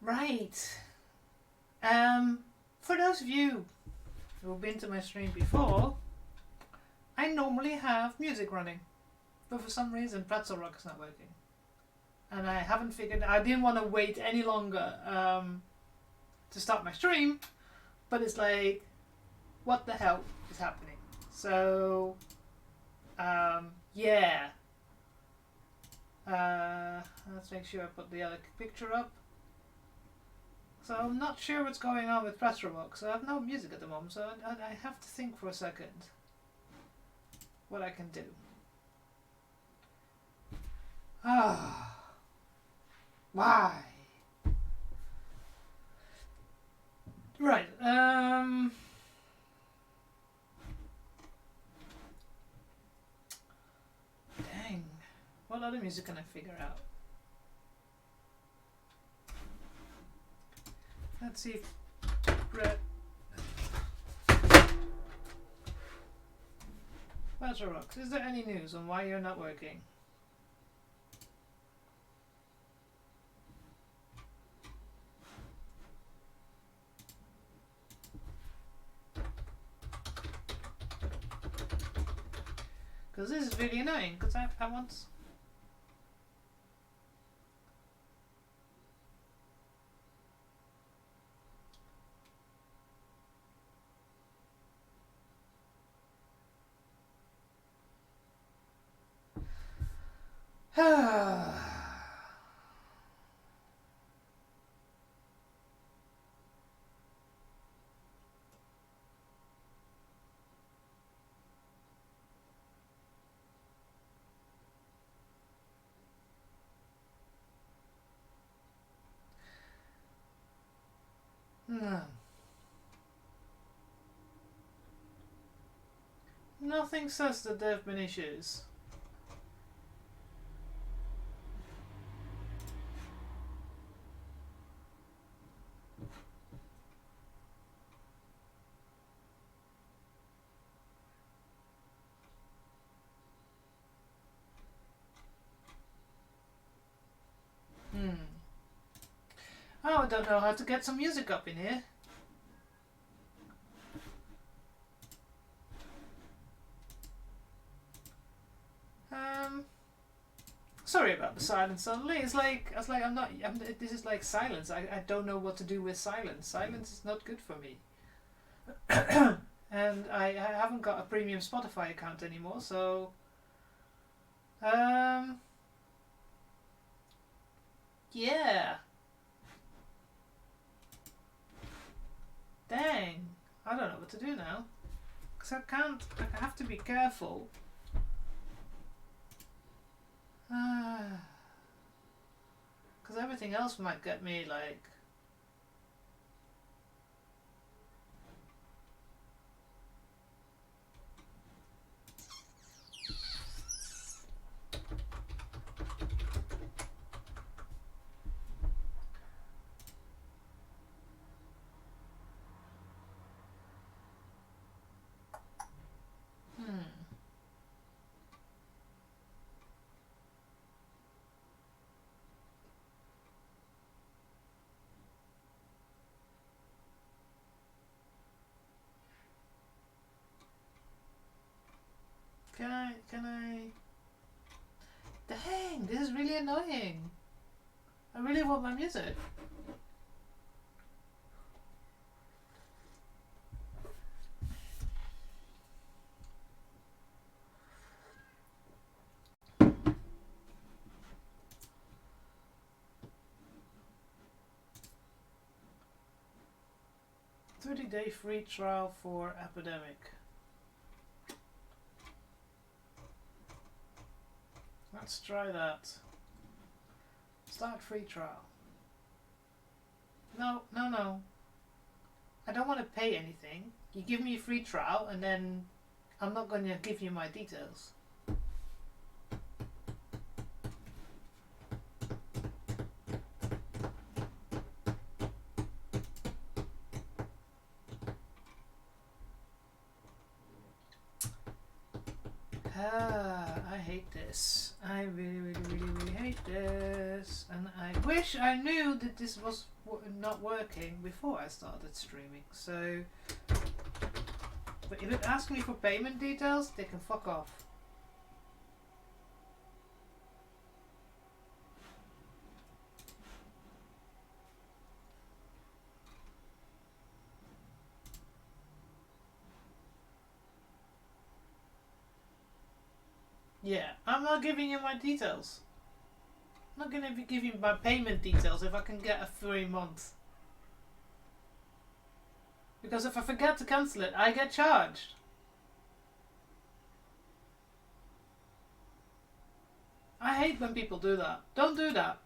Right. For those of you who've been to my stream before, I normally have music running, but for some reason Pretzel Rock is not working, and I haven't figured. I didn't want to wait any longer to start my stream, but it's like, what the hell is happening? So, yeah. Let's make sure I put the other picture up. So I'm not sure what's going on with Pretzel Rock. So I have no music at the moment. So I have to think for a second what I can do. Ah, why? Right. Dang. What other music can I figure out? Let's see if Pretzel Rocks, is there any news on why you're not working? Because this is really annoying, because I want... No. Nothing says that there have been issues. Oh, I don't know how to get some music up in here. Sorry about the silence suddenly. It's like this is like silence. I don't know what to do with silence. Silence is not good for me. And I haven't got a premium Spotify account anymore, so yeah. Dang. I don't know what to do now. Because I have to be careful. Because everything else might get me like... Can I... Dang, this is really annoying. I really want my music. $30-day free trial for Epidemic. Let's try that. Start free trial. No. I don't want to pay anything. You give me a free trial and then I'm not going to give you my details. I hate this. I really hate this. And I wish I knew that this was not working before I started streaming. So, but if it asks me for payment details, they can fuck off. Yeah, I'm not giving you my details. I'm not going to be giving my payment details if I can get a free month. Because if I forget to cancel it, I get charged. I hate when people do that. Don't do that.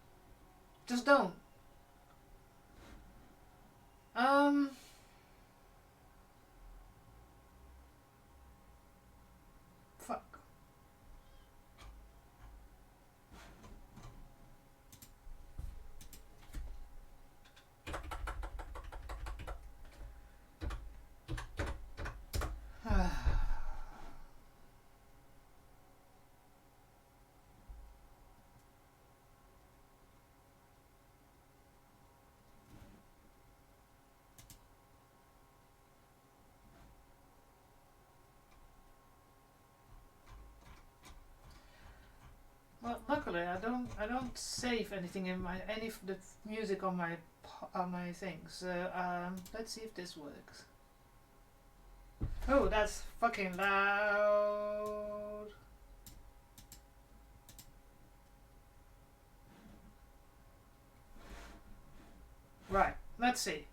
Just don't. Fuck. Well, luckily I don't save anything in any of the music on my thing. So let's see if this works. Oh, that's fucking loud. Right, let's see.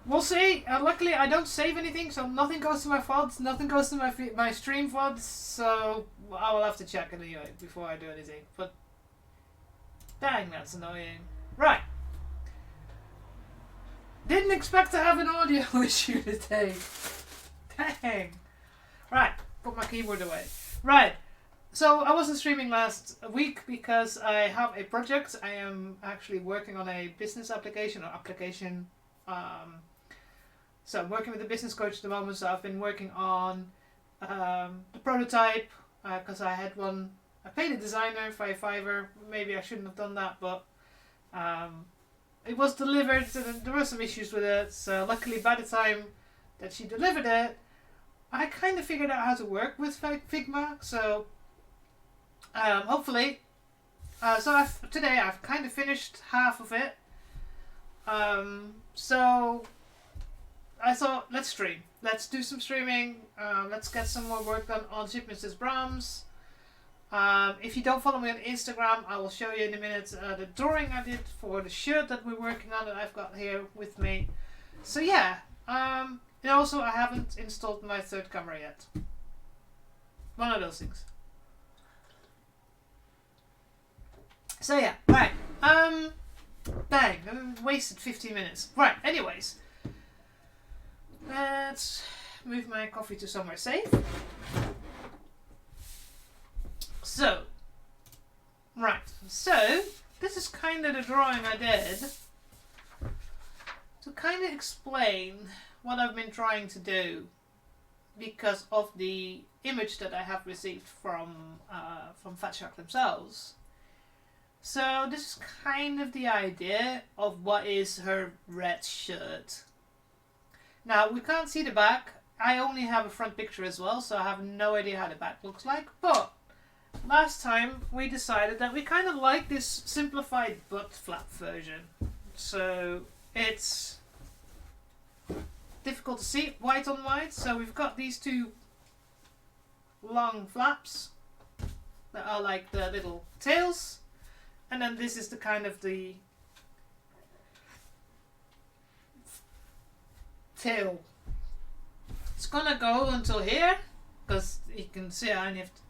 We'll see. Luckily, I don't save anything, so nothing goes to my VODs, nothing goes to my stream VODs. So I will have to check it anyway before I do anything. But dang, that's annoying. Right. Didn't expect to have an audio issue today. Dang. Right. Put my keyboard away. Right. So I wasn't streaming last week because I have a project. I am actually working on a business application or application. So I'm working with a business coach at the moment, so I've been working on the prototype because I had one. I paid a designer for a $5. Maybe I shouldn't have done that, but it was delivered, so there were some issues with it. So luckily by the time that she delivered it, I kind of figured out how to work with Figma. So hopefully, today I've kind of finished half of it. So I thought, let's stream. Let's do some streaming. Let's get some more work done on Shipmistress Brahms. If you don't follow me on Instagram, I will show you in a minute the drawing I did for the shirt that we're working on that I've got here with me. So yeah, and also I haven't installed my third camera yet. One of those things. So yeah, right. Bang, I wasted 15 minutes. Right, anyways. Let's move my coffee to somewhere safe. So, right. So, this is kind of the drawing I did to kind of explain what I've been trying to do because of the image that I have received from Fat Shark themselves. So this is kind of the idea of what is her red shirt. Now we can't see the back. I only have a front picture as well, so I have no idea how the back looks like. But last time we decided that we kind of like this simplified butt flap version. So it's difficult to see white on white. So we've got these two long flaps that are like the little tails. And then this is the kind of the tail. It's gonna go until here because you can see I only have to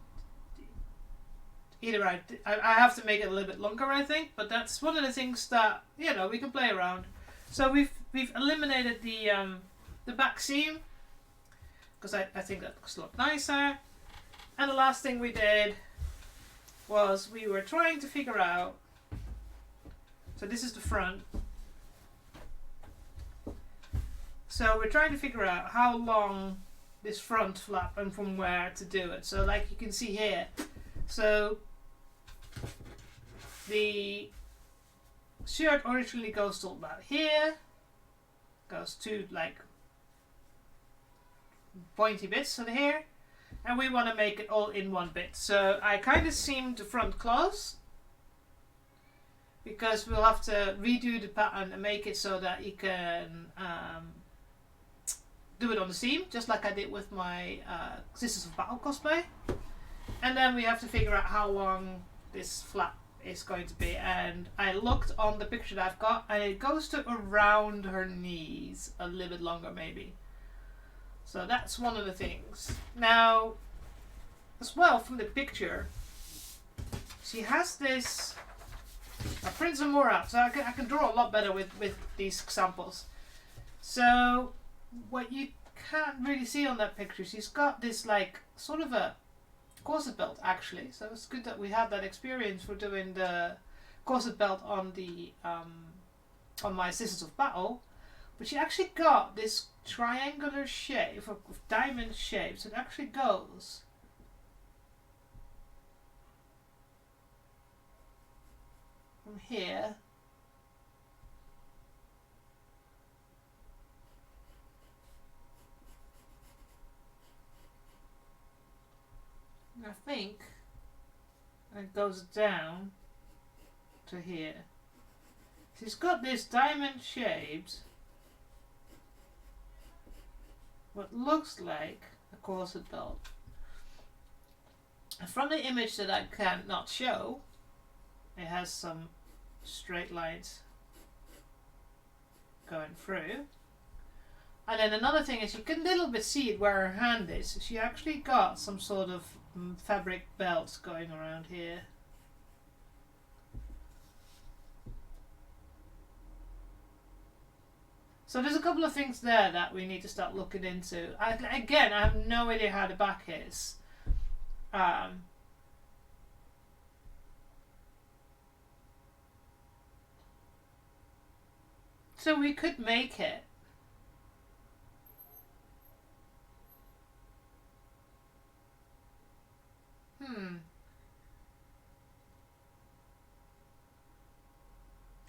either I have to make it a little bit longer, I think, but that's one of the things that we can play around. So we've eliminated the back seam because I think that looks a lot nicer. And the last thing we did was we were trying to figure out, so this is the front, so we're trying to figure out how long this front flap and from where to do it. So like you can see here, so the shirt originally goes to about here, goes to like pointy bits of the hair, and we want to make it all in one bit. So I kind of seamed the front close because we'll have to redo the pattern and make it so that you can do it on the seam, just like I did with my Sisters of Battle cosplay. And then we have to figure out how long this flap is going to be. And I looked on the picture that I've got, and it goes to around her knees, a little bit longer maybe. So that's one of the things. Now, as well from the picture, she has this Prince Amora, so I can draw a lot better with these examples. So what you can't really see on that picture, she's got this like sort of a corset belt actually. So it's good that we had that experience for doing the corset belt on the on my Sisters of Battle. But she actually got this triangular shape of diamond shape, so it actually goes from here I think, and it goes down to here. She's got this diamond shaped what looks like a corset belt. And from the image that I cannot show, it has some straight lines going through. And then another thing is you can a little bit see it where her hand is. She actually got some sort of fabric belt going around here. So there's a couple of things there that we need to start looking into. Again, I have no idea how the back is. So we could make it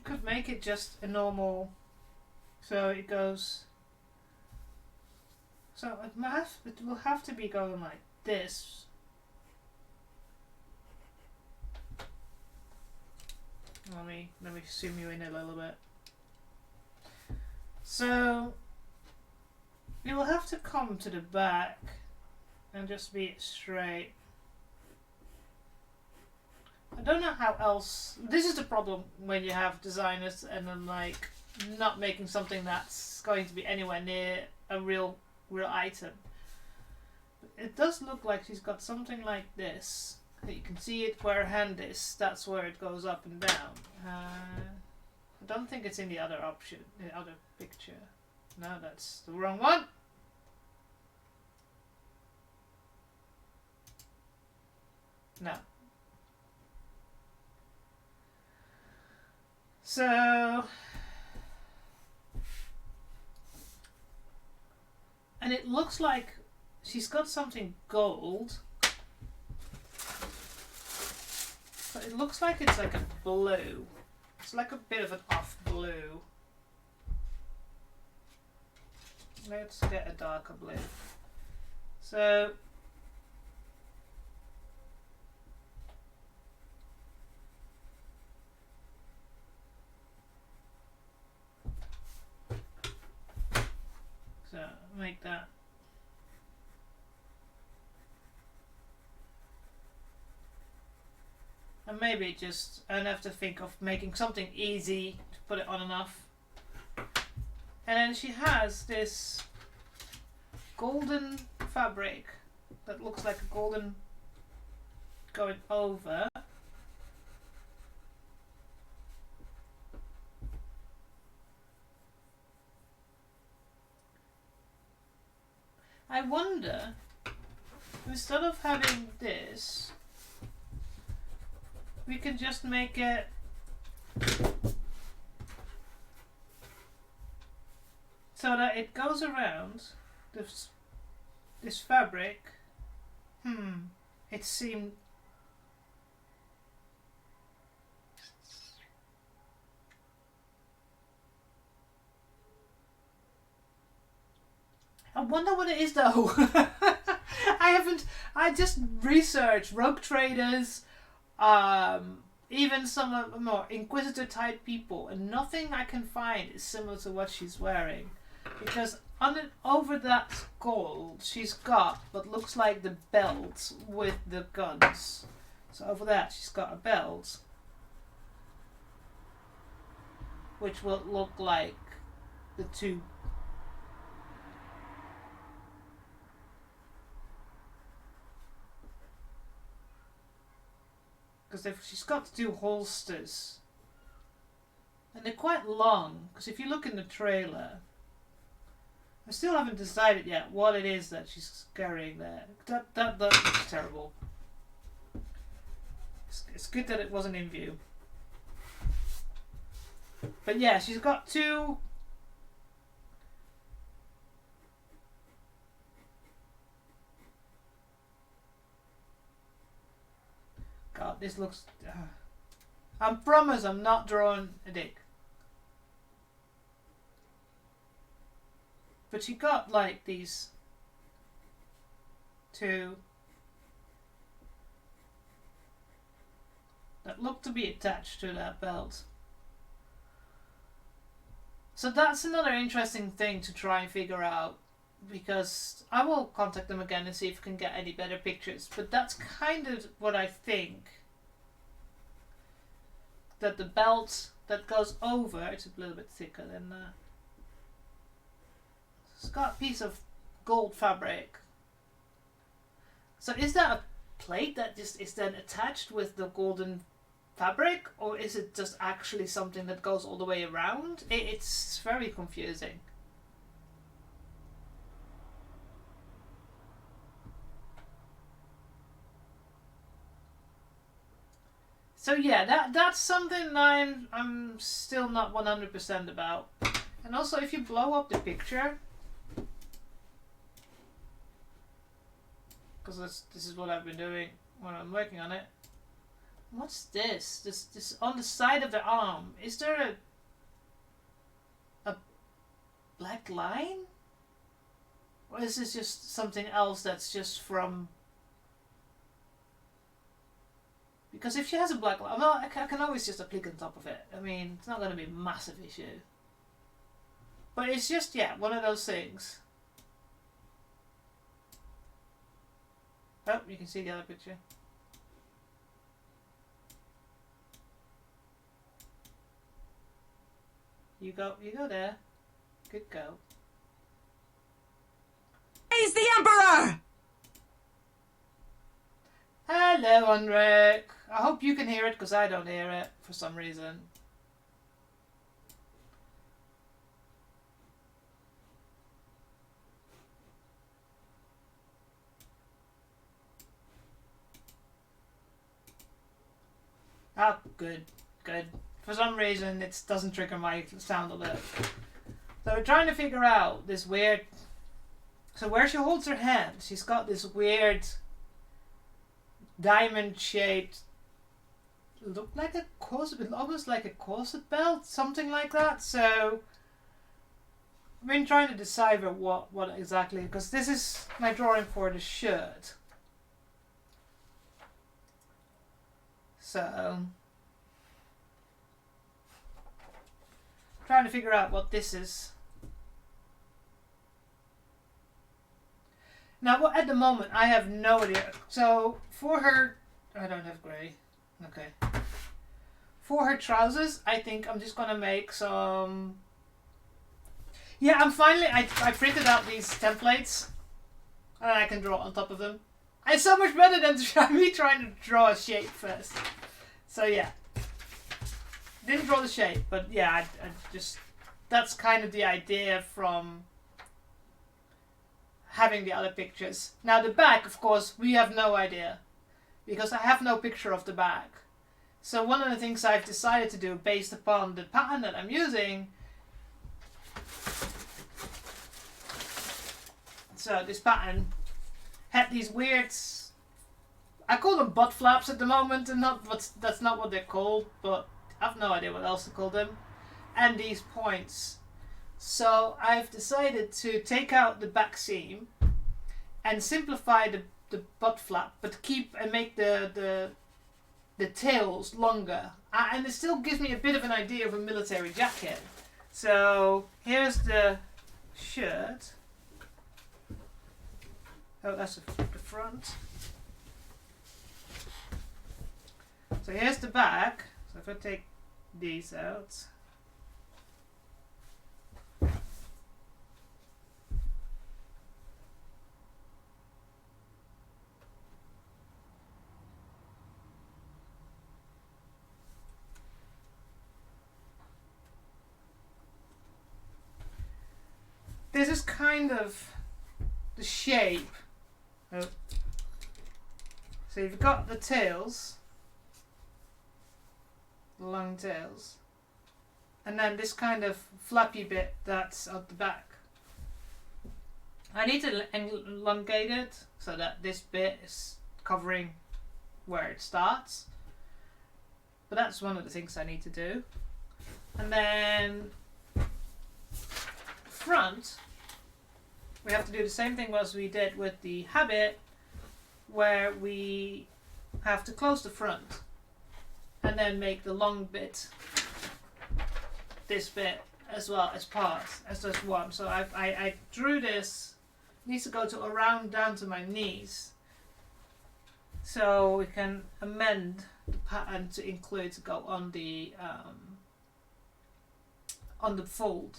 could make it just a normal, so it goes, so it will have to be going like this. Let me zoom you in a little bit. So it will have to come to the back and just be straight. I don't know how else. This is the problem when you have designers and then like not making something that's going to be anywhere near a real item. But it does look like she's got something like this. You can see it where her hand is. That's where it goes up and down. I don't think it's in the other option, the other picture. No, that's the wrong one. No. So, and it looks like she's got something gold, but it looks like it's like a blue. It's like a bit of an off blue. Let's get a darker blue. So make that. And maybe just, I'd have to think of making something easy to put it on enough. And then she has this golden fabric that looks like a golden going over. I wonder, instead of having this, we can just make it so that it goes around this fabric. It seemed I wonder what it is though. I just researched rogue traders, even some of the more inquisitor type people, and nothing I can find is similar to what she's wearing. Because over that gold, she's got what looks like the belt with the guns. So over that, she's got a belt, which will look like the two. Because she's got two holsters, and they're quite long. Because if you look in the trailer, I still haven't decided yet what it is that she's carrying there. That looks terrible. It's good that it wasn't in view. But yeah, she's got two. God, this looks. I promise I'm not drawing a dick. But she got like these two that look to be attached to that belt. So that's another interesting thing to try and figure out, because I will contact them again and see if I can get any better pictures. But that's kind of what I think. That the belt that goes over, it's a little bit thicker than that. It's got a piece of gold fabric. So is that a plate that just is then attached with the golden fabric, or is it just actually something that goes all the way around? It's very confusing. So yeah, that's something I'm still not 100% about. And also, if you blow up the picture, because this is what I've been doing when I'm working on it. What's this? This on the side of the arm. Is there a black line? Or is this just something else that's just from... Because if she has a black line, well, I can always just applique on top of it. I mean, it's not going to be a massive issue. But it's just, yeah, one of those things. Oh, you can see the other picture. You go there. Good go. He's the Emperor! Hello, Henrik. I hope you can hear it, because I don't hear it for some reason. Oh, good. For some reason, it doesn't trigger my sound alert. So we're trying to figure out this weird... So where she holds her hand, she's got this weird diamond-shaped... Look like a corset, almost like a corset belt, something like that. So I've been trying to decipher what exactly, because this is my drawing for the shirt. So trying to figure out what this is. Now, at the moment, I have no idea. So for her, I don't have grey. Okay. For her trousers, I think I'm just gonna make some... Yeah, I printed out these templates, and I can draw on top of them. It's so much better than me trying to draw a shape first. So yeah. Didn't draw the shape, but yeah, I just... That's kind of the idea from having the other pictures. Now the back, of course, we have no idea, because I have no picture of the back. So one of the things I've decided to do based upon the pattern that I'm using... So this pattern had these weird... I call them butt flaps at the moment, and that's not what they're called, but I have no idea what else to call them. And these points, So I've decided to take out the back seam and simplify the butt flap, but keep and make the tails longer. And it still gives me a bit of an idea of a military jacket. So here's the shirt. Oh, that's the front. So here's the back. So if I take these out. This is kind of the shape. Oh. So you've got the tails, the long tails, and then this kind of flappy bit that's at the back. I need to elongate it so that this bit is covering where it starts. But that's one of the things I need to do. And then front, we have to do the same thing as we did with the habit, where we have to close the front and then make the long bit, this bit as well as part, as just one. So I drew this, it needs to go to around down to my knees, so we can amend the pattern to include to go on the fold.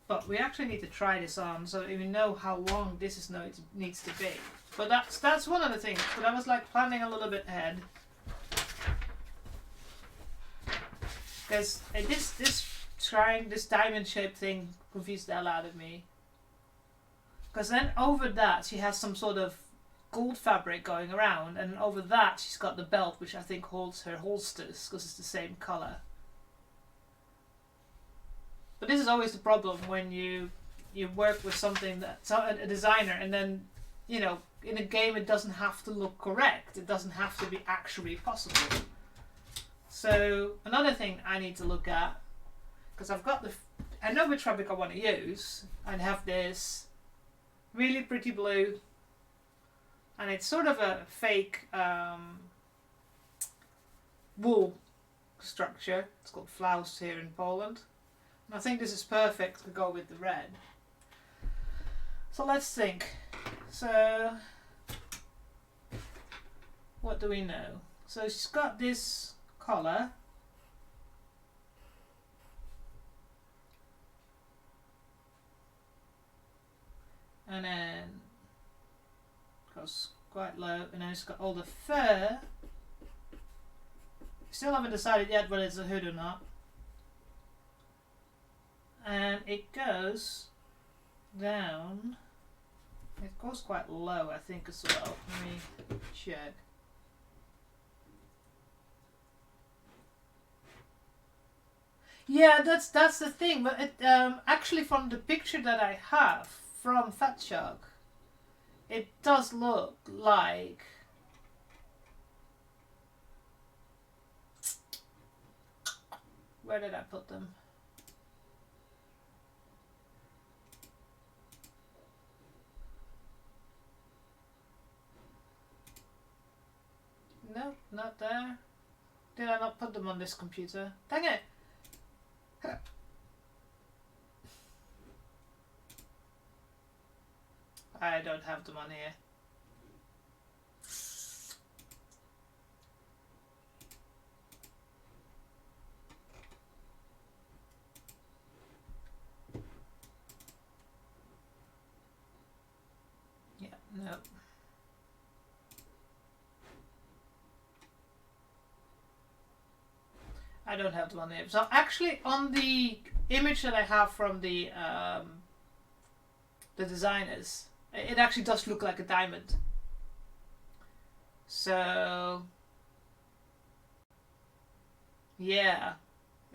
But we actually need to try this on so we know how long this is needs to be. But that's one of the things. But I was like planning a little bit ahead, because this diamond shaped thing confused the hell out of me. Because then over that she has some sort of gold fabric going around, and over that she's got the belt, which I think holds her holsters because it's the same color. But this is always the problem when you work with something that's a designer, and then, you know, in a game it doesn't have to look correct. It doesn't have to be actually possible. So another thing I need to look at, because I know which fabric I want to use. I have this really pretty blue, and it's sort of a fake wool structure. It's called Flaus here in Poland. I think this is perfect to go with the red. So let's think. So what do we know? So she's got this collar. And then goes quite low, and then it's got all the fur. Still haven't decided yet whether it's a hood or not. And it goes down. It goes quite low, I think, as well. Let me check. Yeah, that's the thing. But it actually, from the picture that I have from Fat Shark, it does look like where did I put them? No, not there. Did I not put them on this computer? Dang it! I don't have them on here. Yeah, no. I don't have them on there. So actually, on the image that I have from the designers, it actually does look like a diamond. So yeah,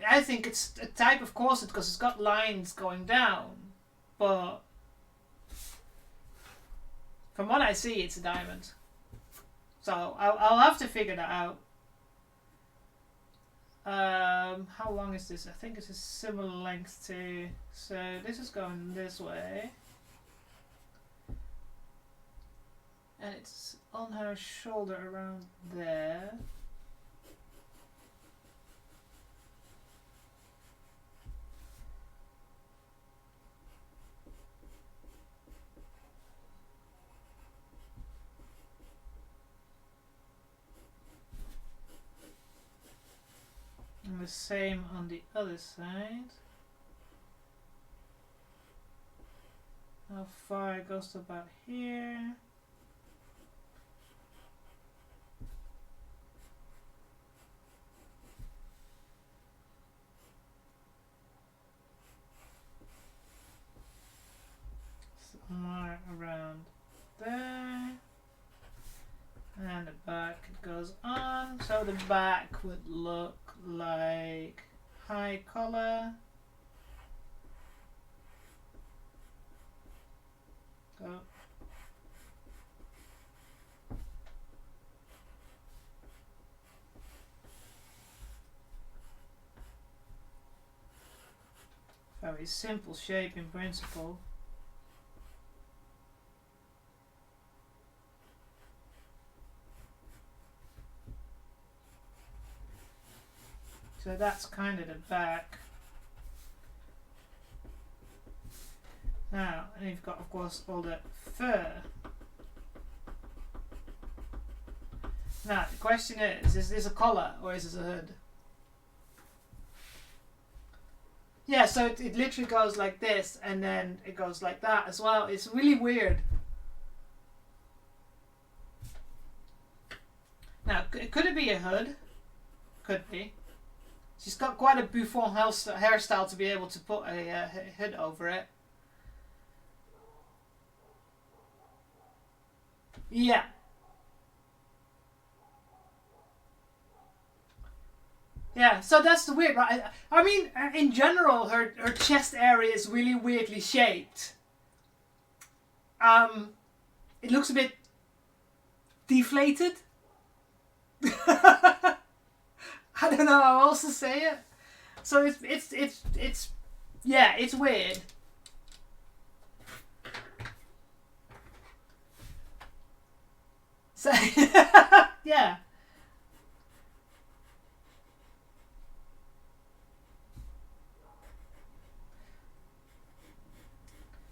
I think it's a type of corset because it's got lines going down, but from what I see, it's a diamond. So I'll have to figure that out. How long is this? I think it's a similar length to. So this is going this way. And it's on her shoulder around there. And the same on the other side. How far it goes to about here. Somewhere around there. And the back goes on. So the back would look like high collar. Go. Very simple shape in principle. So that's kind of the back. Now, and you've got, of course, all the fur. Now, the question is this a collar or is this a hood? Yeah, so it literally goes like this and then it goes like that as well. It's really weird. Now, could it be a hood? Could be. She's got quite a Buffon hairstyle to be able to put a hood over it. Yeah. Yeah, so that's the weird, right? I mean, in general, her chest area is really weirdly shaped. It looks a bit deflated. I don't know how else to say it. So it's yeah, it's weird. So yeah.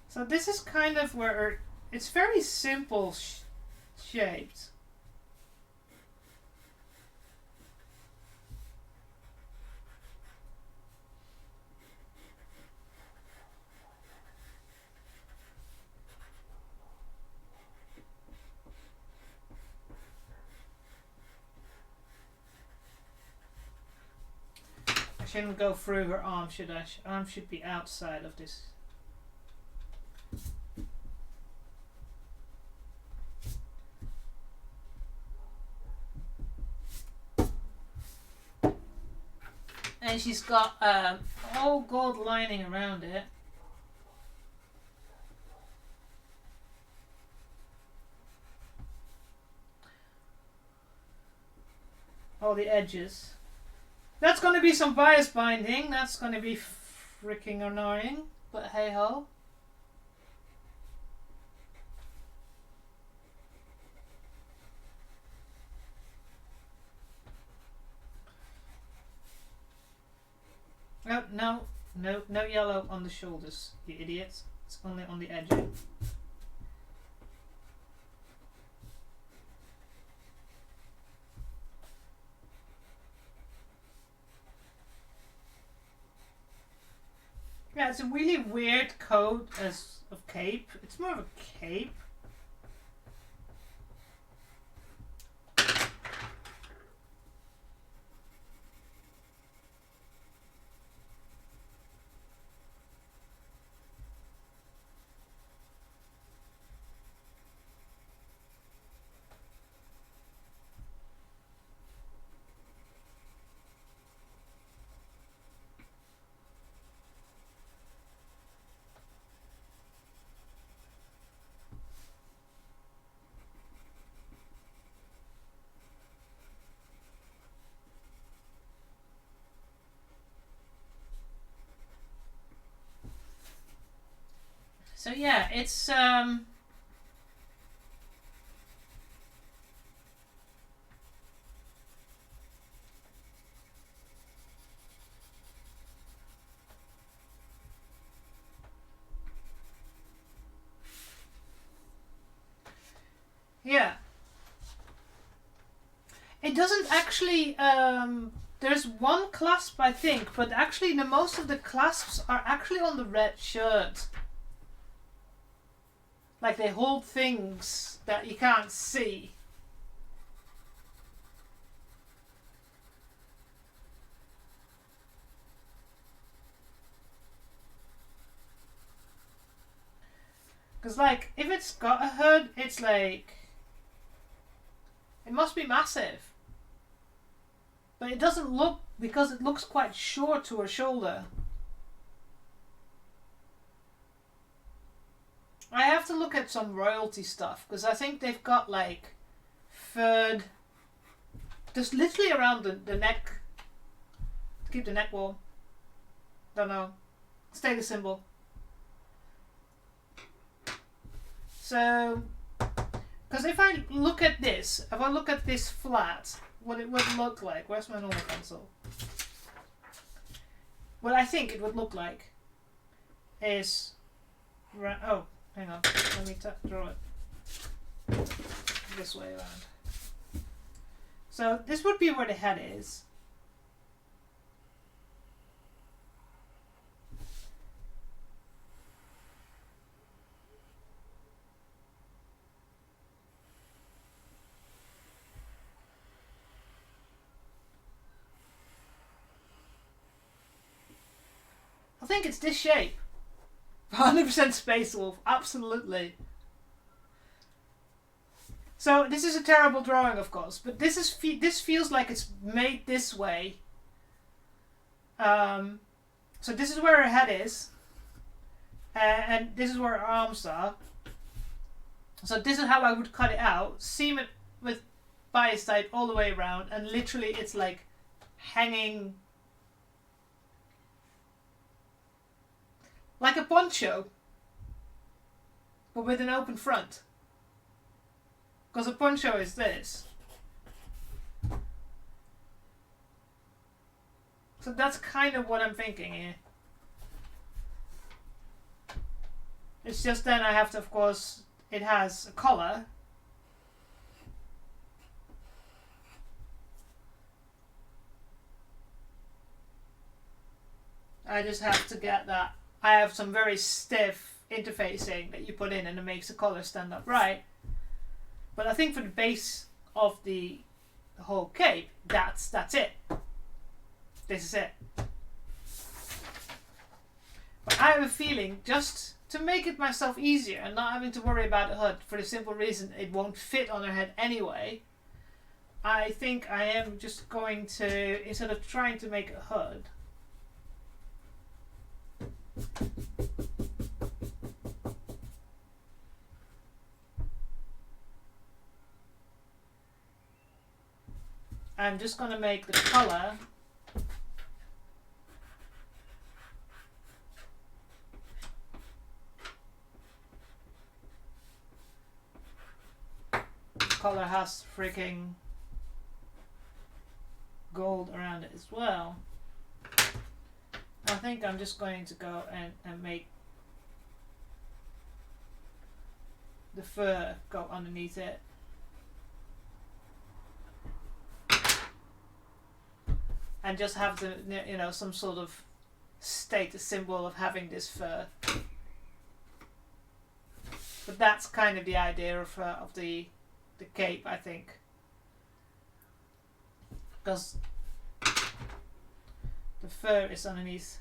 So this is kind of where it's very simple shaped. I shouldn't go through her arm, should I? Arm should be outside of this. And she's got all gold lining around it. All the edges. That's going to be some bias binding. That's going to be freaking annoying. But hey ho. Oh, no yellow on the shoulders, you idiots. It's only on the edging. Yeah, it's a really weird coat of cape. It's more of a cape. So yeah, it's yeah. It doesn't actually. There's one clasp, I think, but actually, most of the clasps are actually on the red shirt. Like they hold things that you can't see. Because, like, if it's got a hood, it's like. It must be massive. But it doesn't look, because it looks quite short to her shoulder. I have to look at some royalty stuff, because I think they've got, like, furred. Just literally around the neck. To keep the neck warm. Don't know. Stay the symbol. So, because if I look at this, flat, what it would look like. Where's my normal pencil? What I think it would look like is. Oh, hang on. Let me draw it this way around. So this would be where the head is. I think it's this shape. 100% Space Wolf, absolutely. So this is a terrible drawing, of course, but this feels like it's made this way. So this is where her head is, and this is where her arms are. So this is how I would cut it out. Seam it with bias type all the way around, and literally it's like hanging. Like a poncho, but with an open front. Because a poncho is this. So that's kind of what I'm thinking here. It's just then I have to, of course, it has a collar. I just have to get that. I have some very stiff interfacing that you put in and it makes the collar stand up right. But I think for the base of the whole cape, that's it. This is it. But I have a feeling, just to make it myself easier and not having to worry about the hood, for the simple reason it won't fit on her head anyway, I think I am just going to, instead of trying to make a hood, I'm just going to make the color has freaking gold around it as well. I think I'm just going to go and make the fur go underneath it. And just have the, you know, some sort of status symbol of having this fur. But that's kind of the idea of the cape, I think. Because the fur is underneath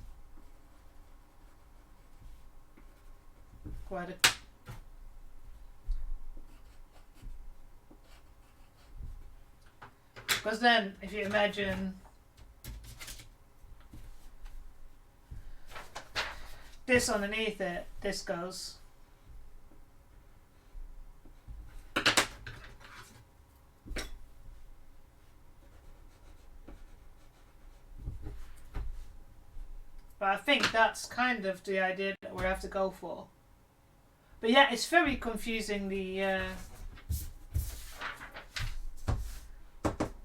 quite a... Because then, if you imagine this underneath it, this goes. But I think that's kind of the idea that we have to go for. But yeah, it's very confusing,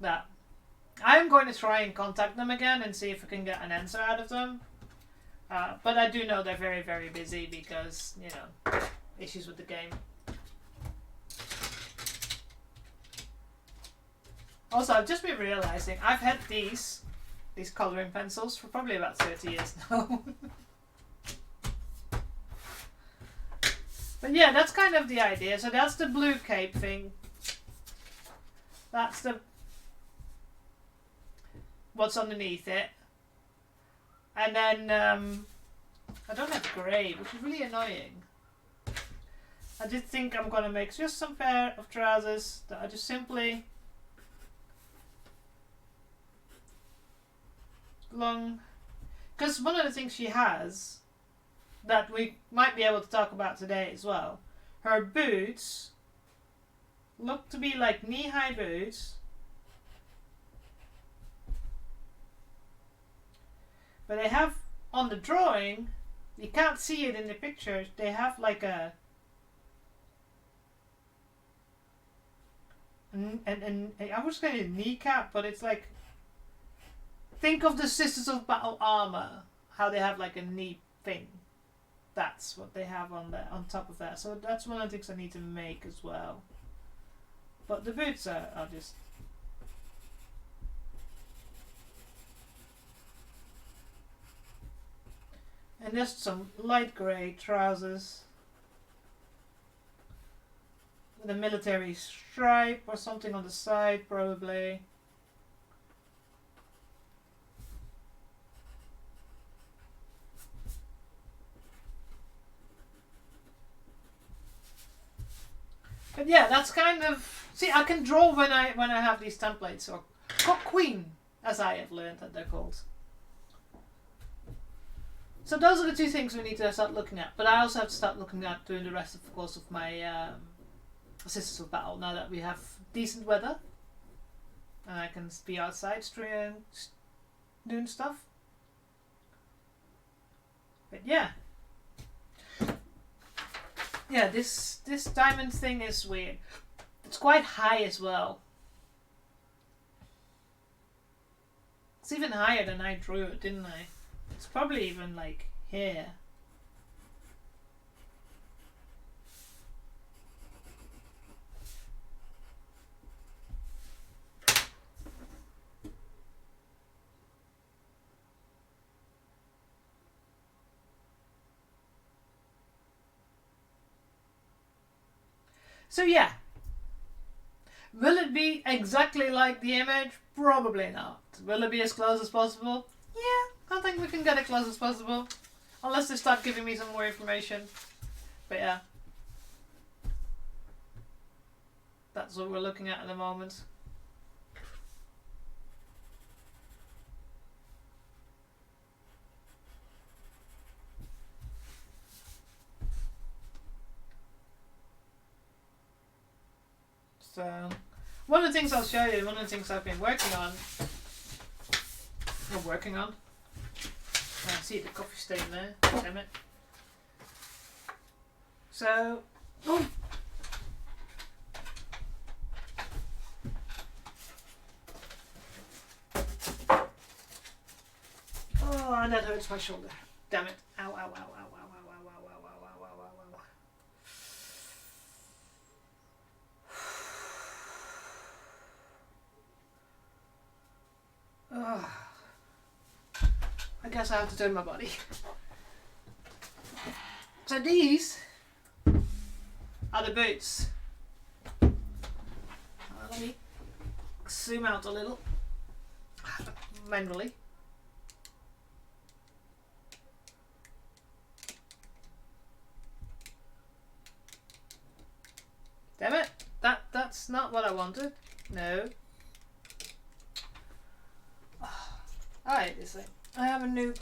that. I'm going to try and contact them again and see if I can get an answer out of them. But I do know they're very, very busy because, you know, issues with the game. Also, I've just been realizing I've had these colouring pencils for probably about 30 years now. But yeah, that's kind of the idea. So that's the blue cape thing. That's the what's underneath it. And then I don't have grey, which is really annoying. I did think I'm going to make just some pair of trousers that are just simply long. Because one of the things she has that we might be able to talk about today as well, her boots look to be like knee-high boots, but they have, on the drawing, you can't see it in the picture, they have like a and I was going to kneecap, but it's like, think of the Sisters of Battle armor, how they have like a knee thing. That's what they have on top of that. So that's one of the things I need to make as well. But the boots are just... And just some light grey trousers with a military stripe or something on the side, probably. But yeah, that's kind of... See, I can draw when I have these templates, or queen, as I have learned that they're called. So those are the two things we need to start looking at. But I also have to start looking at doing the rest, of course, of my Sisters of Battle, now that we have decent weather. And I can be outside doing stuff. But yeah. Yeah, this diamond thing is weird. It's quite high as well. It's even higher than I drew it, didn't I? It's probably even like here. So yeah, will it be exactly like the image? Probably not. Will it be as close as possible? Yeah, I think we can get as close as possible. Unless they start giving me some more information. But yeah. That's what we're looking at the moment. So, one of the things I'll show you, one of the things I've been working on. I see the coffee stain there. Damn it. So, oh, and that hurts my shoulder. Damn it. Ow, ow, ow, ow, ow, ow, ow, ow, ow, ow, ow, ow, ow, ow. I guess I have to turn my body. So these are the boots. Let me zoom out a little manually. Damn it! That's not what I wanted. No. Alright, this thing. I have a new...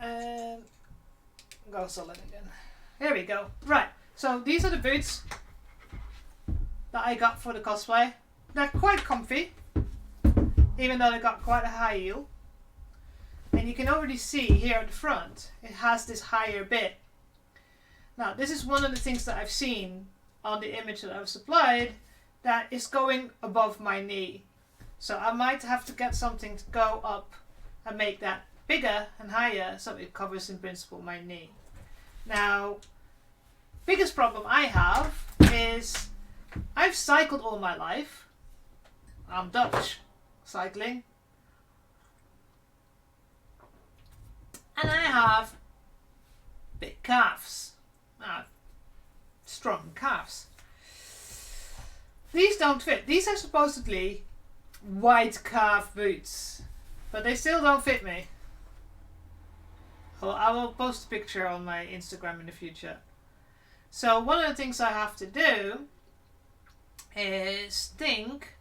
And... go solid again. Here we go. Right, so these are the boots that I got for the cosplay. They're quite comfy, even though they got quite a high heel. And you can already see here at the front, it has this higher bit. Now, this is one of the things that I've seen on the image that I've supplied that is going above my knee. So I might have to get something to go up and make that bigger and higher so it covers in principle my knee. Now, biggest problem I have is I've cycled all my life. I'm Dutch, cycling. And I have big calves. Strong calves. These don't fit. These are supposedly wide calf boots, but they still don't fit me. Well, I will post a picture on my Instagram in the future. So one of the things I have to do is think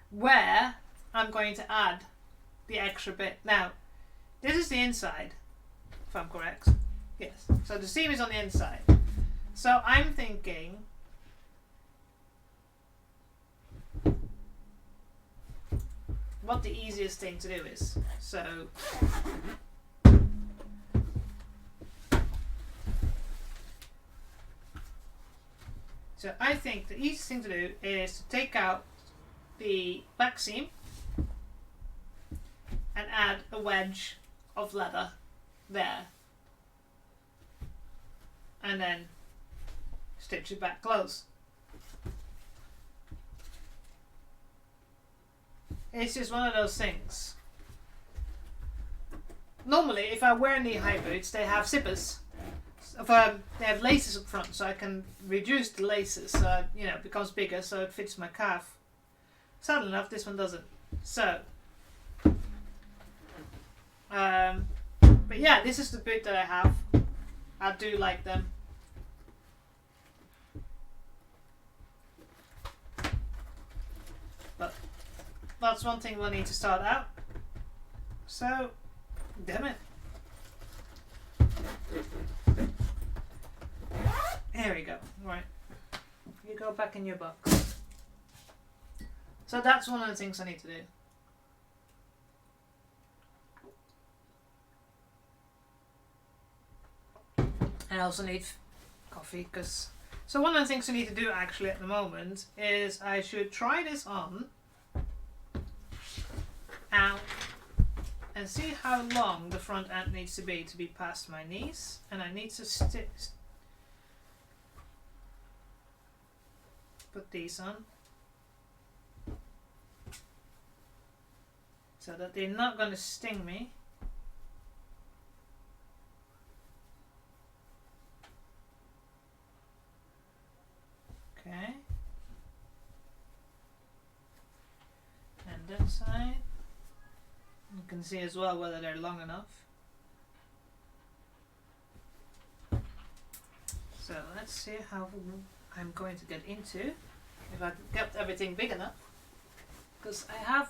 where I'm going to add the extra bit. Now, this is the inside, if I'm correct. Yes. So the seam is on the inside. So I'm thinking what the easiest thing to do is. So I think the easiest thing to do is to take out the back seam and add a wedge of leather there, and then stitch it back close. It's just one of those things. Normally, if I wear knee-high boots, they have zippers. They have laces up front, so I can reduce the laces so it becomes bigger, so it fits my calf. Sadly enough, this one doesn't. So, but yeah, this is the boot that I have. I do like them. But that's one thing we'll need to start out. So, damn it. Here we go. Right. You go back in your box. So that's one of the things I need to do. I also need coffee because... So one of the things I need to do actually at the moment is I should try this on out and see how long the front end needs to be past my knees, and I need to put these on so that they're not going to sting me. Okay. And that side. You can see as well whether they're long enough. So let's see how I'm going to get into, if I kept everything big enough. Because I have,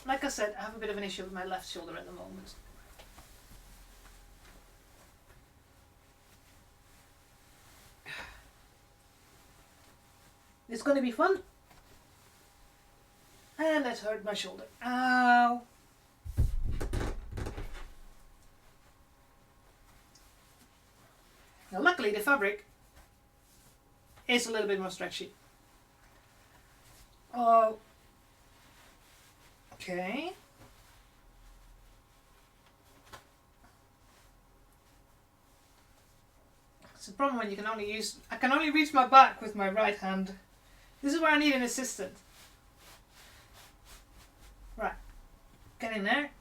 like I said, I have a bit of an issue with my left shoulder at the moment. It's going to be fun. And that hurt my shoulder. Ow! Now luckily the fabric is a little bit more stretchy. Oh. Okay. It's a problem when you can only use... I can only reach my back with my right hand. This is where I need an assistant. Right. Get in there.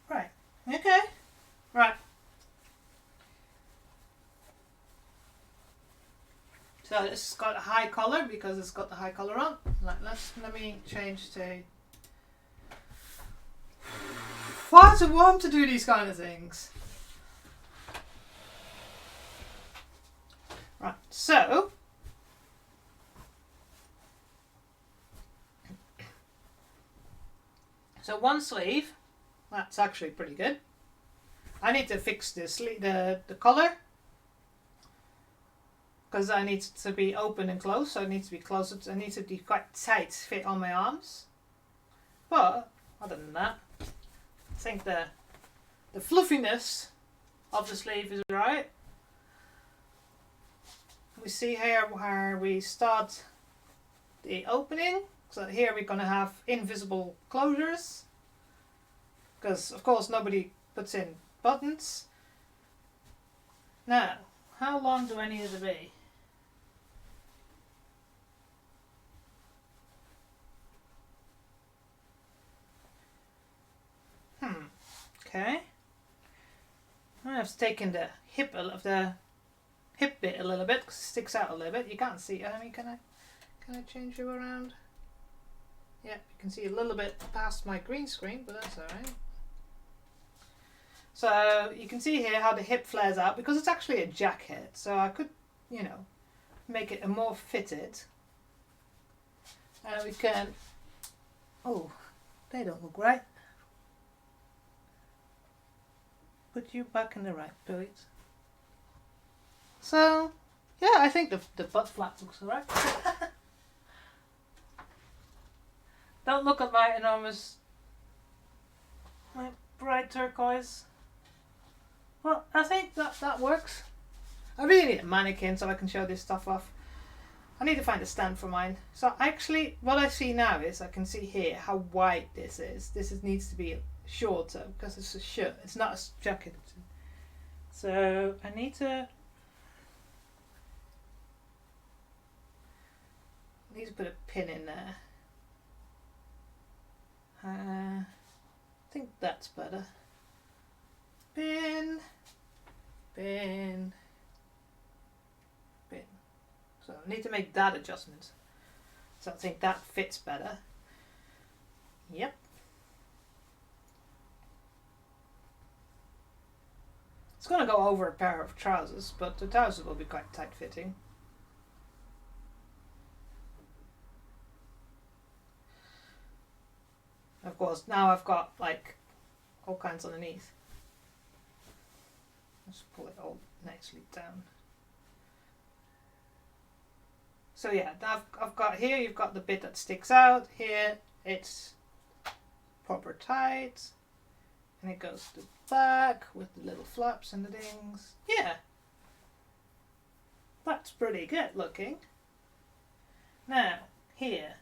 Right. Okay. Right. So it's got a high collar because it's got the high collar on. Let me change to... Far too warm to do these kind of things. Right, so one sleeve, that's actually pretty good. I need to fix the collar, because I need it to be open and closed, so it needs to be closed. It needs to be quite tight fit on my arms. But other than that, I think the fluffiness of the sleeve is right. We see here where we start the opening. So here we're going to have invisible closures, because of course nobody puts in buttons. Now, how long do I need it to be? Okay. I've taken the hip bit a little bit because it sticks out a little bit. You can't see it. I mean, can I change you around? Yeah, you can see a little bit past my green screen, but that's alright. So you can see here how the hip flares out, because it's actually a jacket. So I could, you know, make it a more fitted. And we can. Oh, they don't look right. Put you back in the right place. So, yeah, I think the butt flap looks alright. Don't look at my enormous, my bright turquoise. Well, I think that works. I really need a mannequin so I can show this stuff off. I need to find a stand for mine. So actually, what I see now is, I can see here how wide this is. Needs to be shorter because it's a shirt. It's not a jacket. So I need to put a pin in there. I think that's better. Pin, pin, pin. So I need to make that adjustment. So I think that fits better. Yep. It's going to go over a pair of trousers, but the trousers will be quite tight fitting. Of course, now I've got like all kinds underneath. Let's pull it all nicely down. So yeah, I've got here, you've got the bit that sticks out. Here it's proper tight. And it goes to the back with the little flaps and the things. Yeah. That's pretty good looking. Now, here.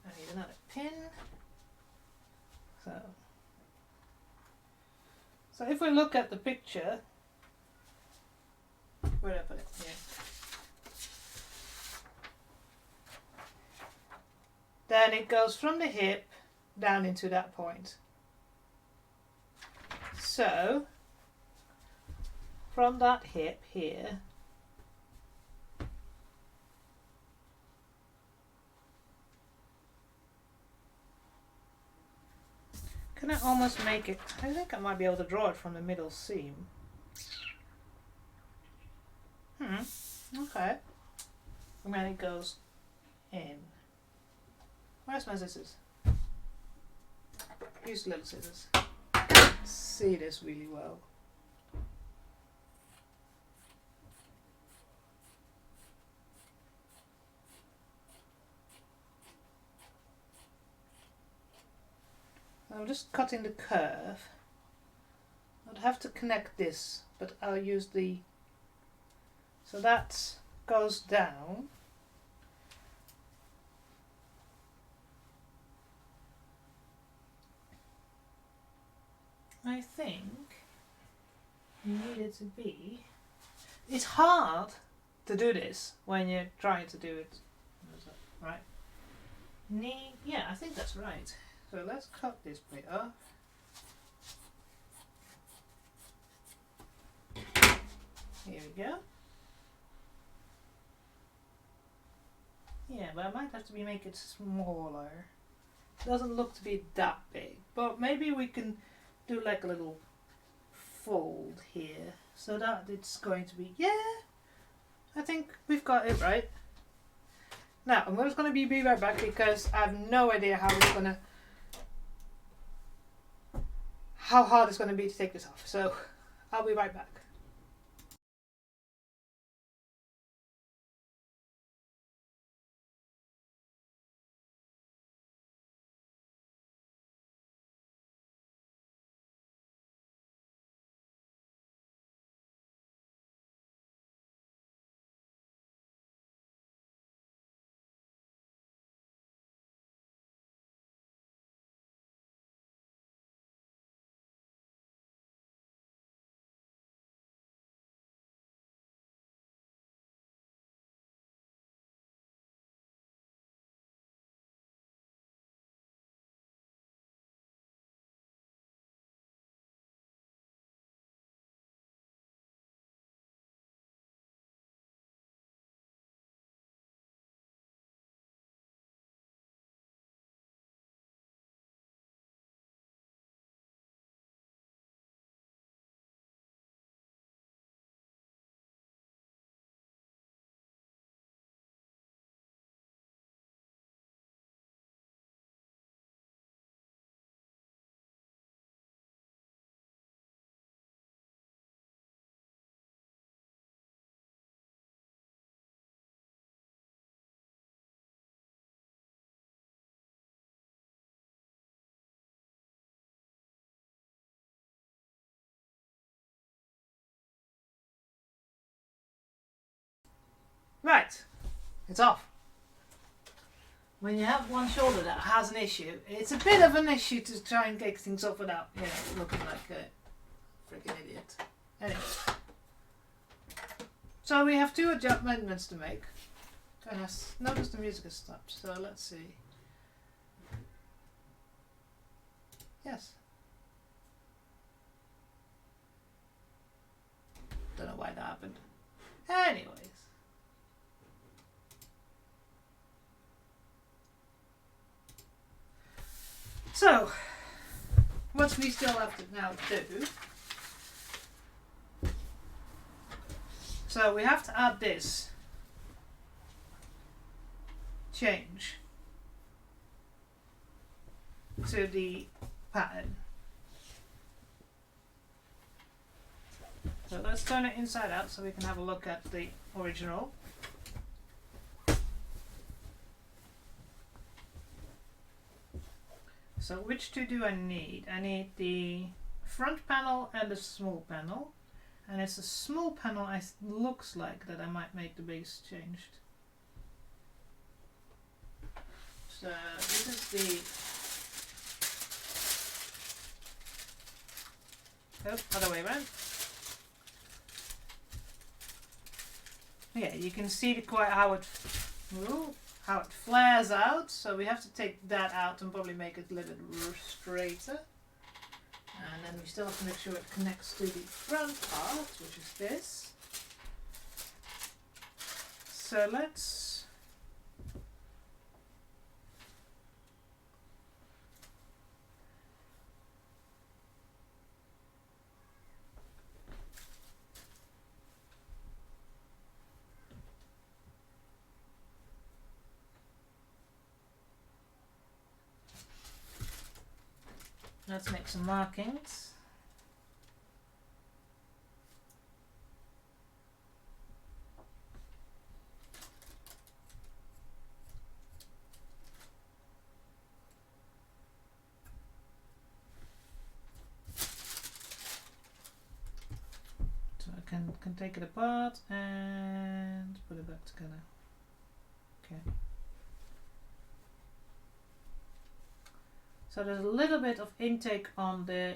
I need another pin. So if we look at the picture, where did I put it? Here. Then it goes from the hip down into that point. So from that hip here, can I almost make it? I think I might be able to draw it from the middle seam. Okay. And then it goes in. Where's my scissors? Use little scissors. See this really well. I'm just cutting the curve. I'd have to connect this, but I'll use the. So that goes down. I think you need it to be. It's hard to do this when you're trying to do it. Right? Yeah, I think that's right. So let's cut this bit off. Here we go. Yeah, but I might have to make it smaller. It doesn't look to be that big, but maybe we can do like a little fold here so that it's going to be, yeah, I think we've got it right. Now I'm just going to be right back because I have no idea how we're going to how hard it's going to be to take this off. So I'll be right back. Right, it's off. When you have one shoulder that has an issue, it's a bit of an issue to try and get things off without, you know, looking like a freaking idiot. Anyway. So we have two amendments to make. And I noticed the music has stopped, so let's see. Yes. Don't know why that happened. Anyways. So, what we still have to now do. So we have to add this change to the pattern. So let's turn it inside out so we can have a look at the original. So which two do I need? I need the front panel and the small panel. And it's a small panel, looks like that I might make the base changed. So this is the other way around. Yeah, you can see quite how it flares out. So we have to take that out and probably make it a little bit straighter. And then we still have to make sure it connects to the front part, which is this. So let's make some markings. So I can take it apart and put it back together. Okay. So there's a little bit of intake on the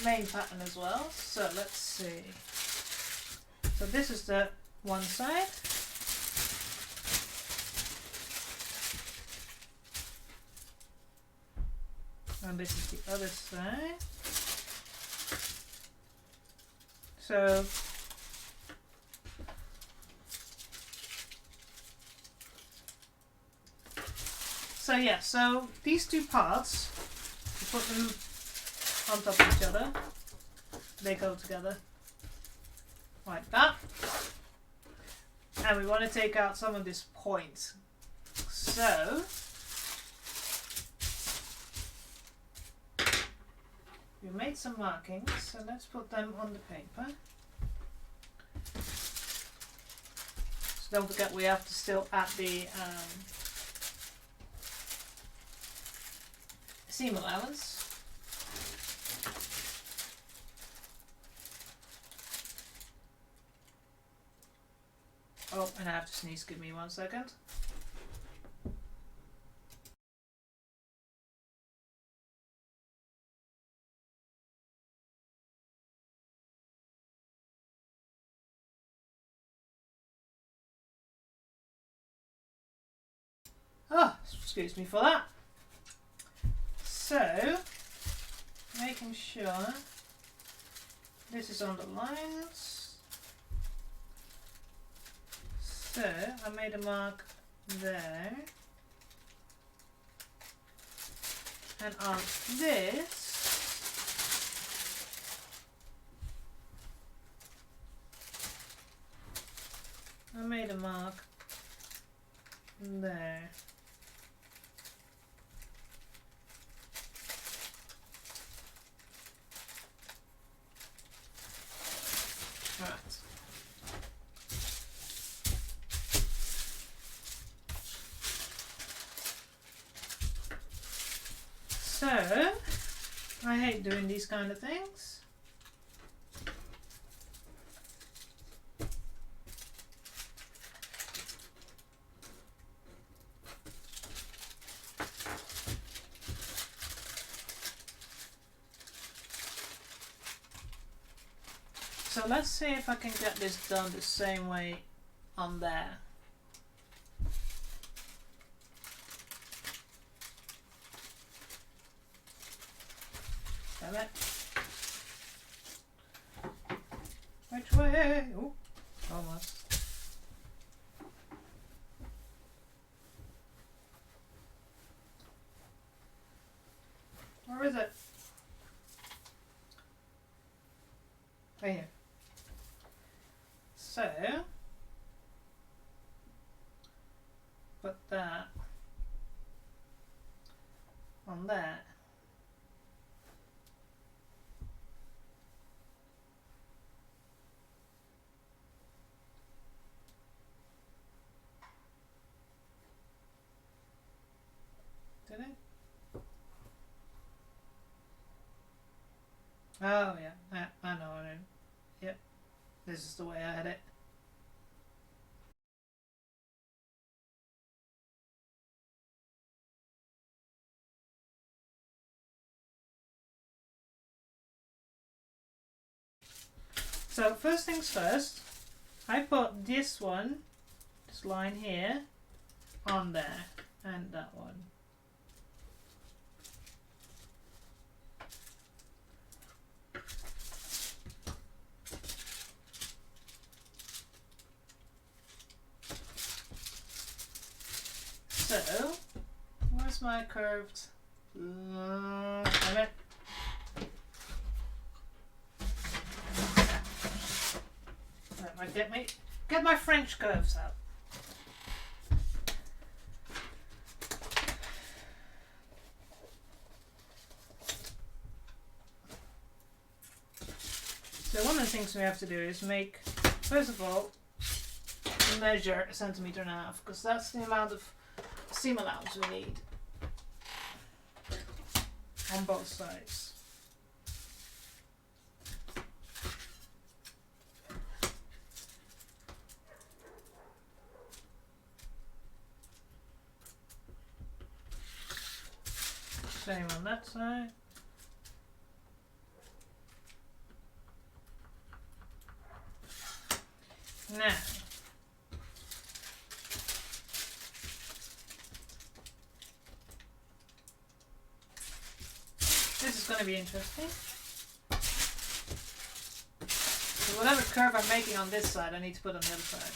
main pattern as well. So let's see. So this is the one side. And this is the other side. So yeah, so these two parts, you put them on top of each other, they go together like that, and we want to take out some of this point. So We made some markings, so let's put them on the paper. So don't forget we have to still add the seam allowance. Oh, and I have to sneeze, give me 1 second. Oh, excuse me for that. So, making sure this is on the lines. So, I made a mark there. And on this, I made a mark there. Right. So, I hate doing these kind of things. So let's see if I can get this done the same way on there. Damn it. Which way? Oh, almost. Where is it? Right here. So, put that on there. Did it? Oh yeah, I know what I mean. Yep, this is the way I had it. So first things first, I put this one, this line here, on there, and that one. So, where's my curved? Damn it. Get my French curves out. So one of the things we have to do is make, first of all, measure 1.5 centimeters, because that's the amount of seam allowance we need on both sides. Same on that side. Now, this is going to be interesting. So whatever curve I'm making on this side, I need to put on the other side.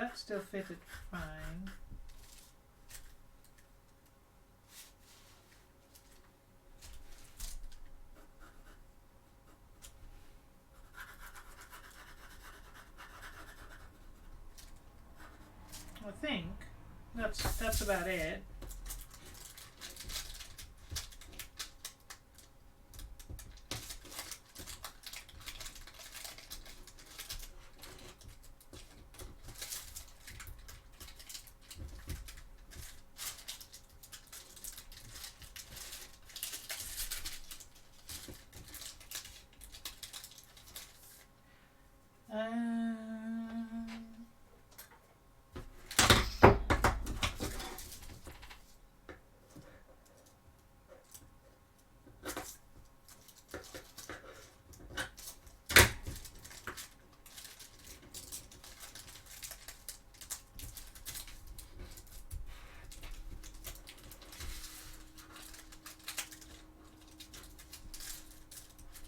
that still fitted fine. I think that's about it.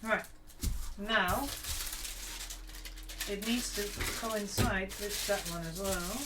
Right, now it needs to coincide with that one as well.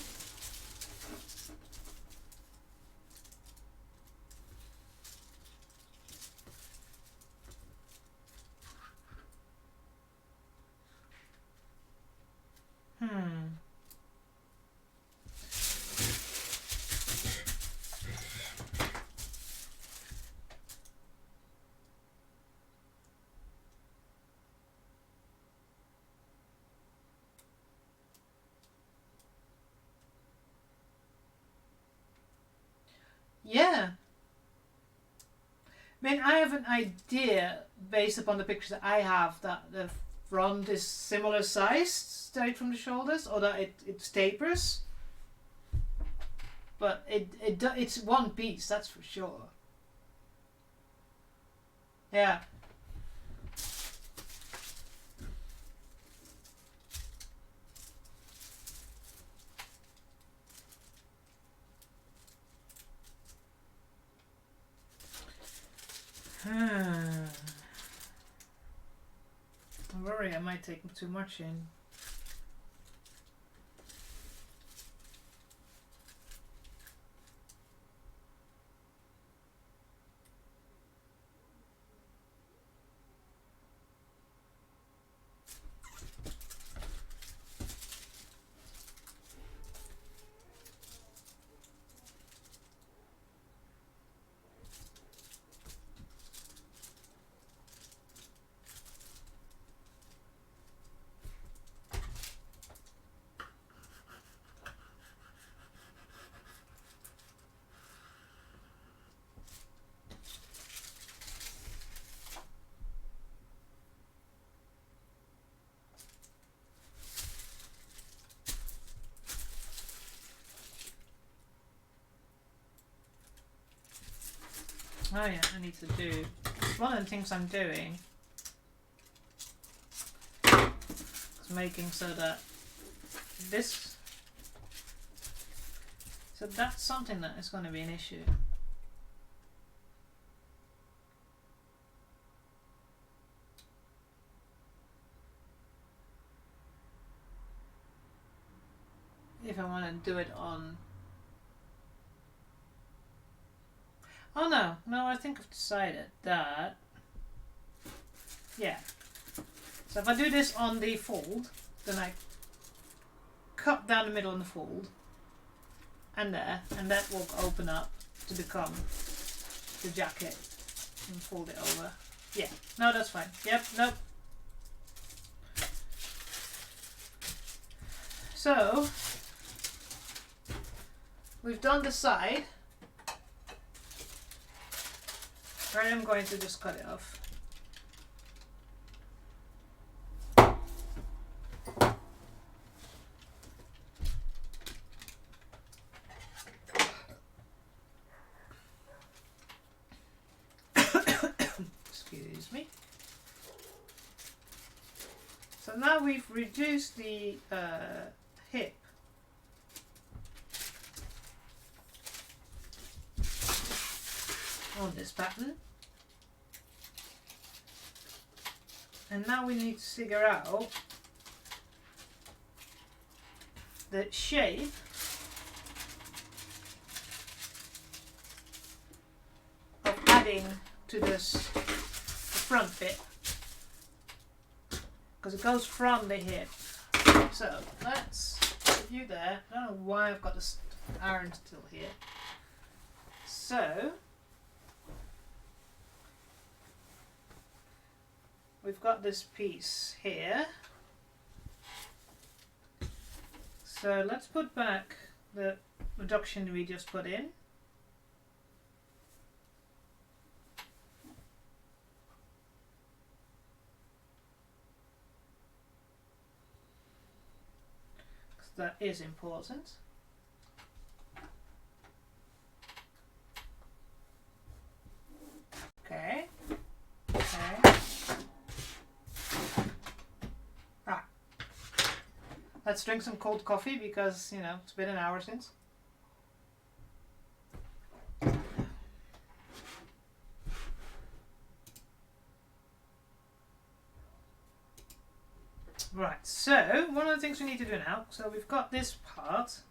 Yeah. I mean, I have an idea based upon the pictures that I have that the front is similar sized straight from the shoulders, or that it tapers. But it's one piece, that's for sure. Yeah. I worry I might take too much in. Oh yeah, I need to do, one of the things I'm doing is making so that this, so that's something that is going to be an issue. If I want to do it on, oh no, I think I've decided that, yeah. So if I do this on the fold, then I cut down the middle on the fold, and there, and that will open up to become the jacket, and fold it over. Yeah, no, that's fine. Yep, nope. So, we've done the side. Right, I'm going to just cut it off. Excuse me. So now we've reduced the hip. On this pattern. And now we need to figure out the shape of adding to this the front bit, because it goes from the hip. So let's put you there. I don't know why I've got this iron still here. So we've got this piece here. So let's put back the reduction we just put in. Because that is important. Okay. Okay. Right. Let's drink some cold coffee because, you know, it's been an hour since. Right, so one of the things we need to do now, so we've got this part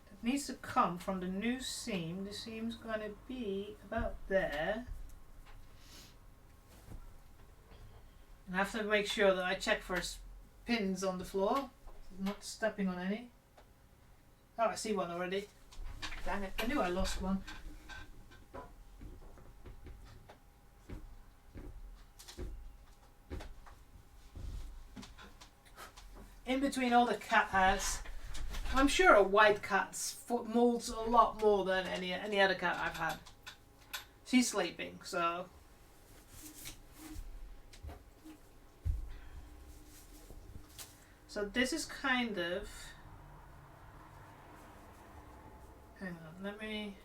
that needs to come from the new seam. The seam's going to be about there. And I have to make sure that I check for pins on the floor. I'm not stepping on any. Oh, I see one already. Dang it, I knew I lost one. In between all the cat hairs, I'm sure a white cat's foot molds a lot more than any other cat I've had. She's sleeping, so... So this is kind of... Hang on, let me...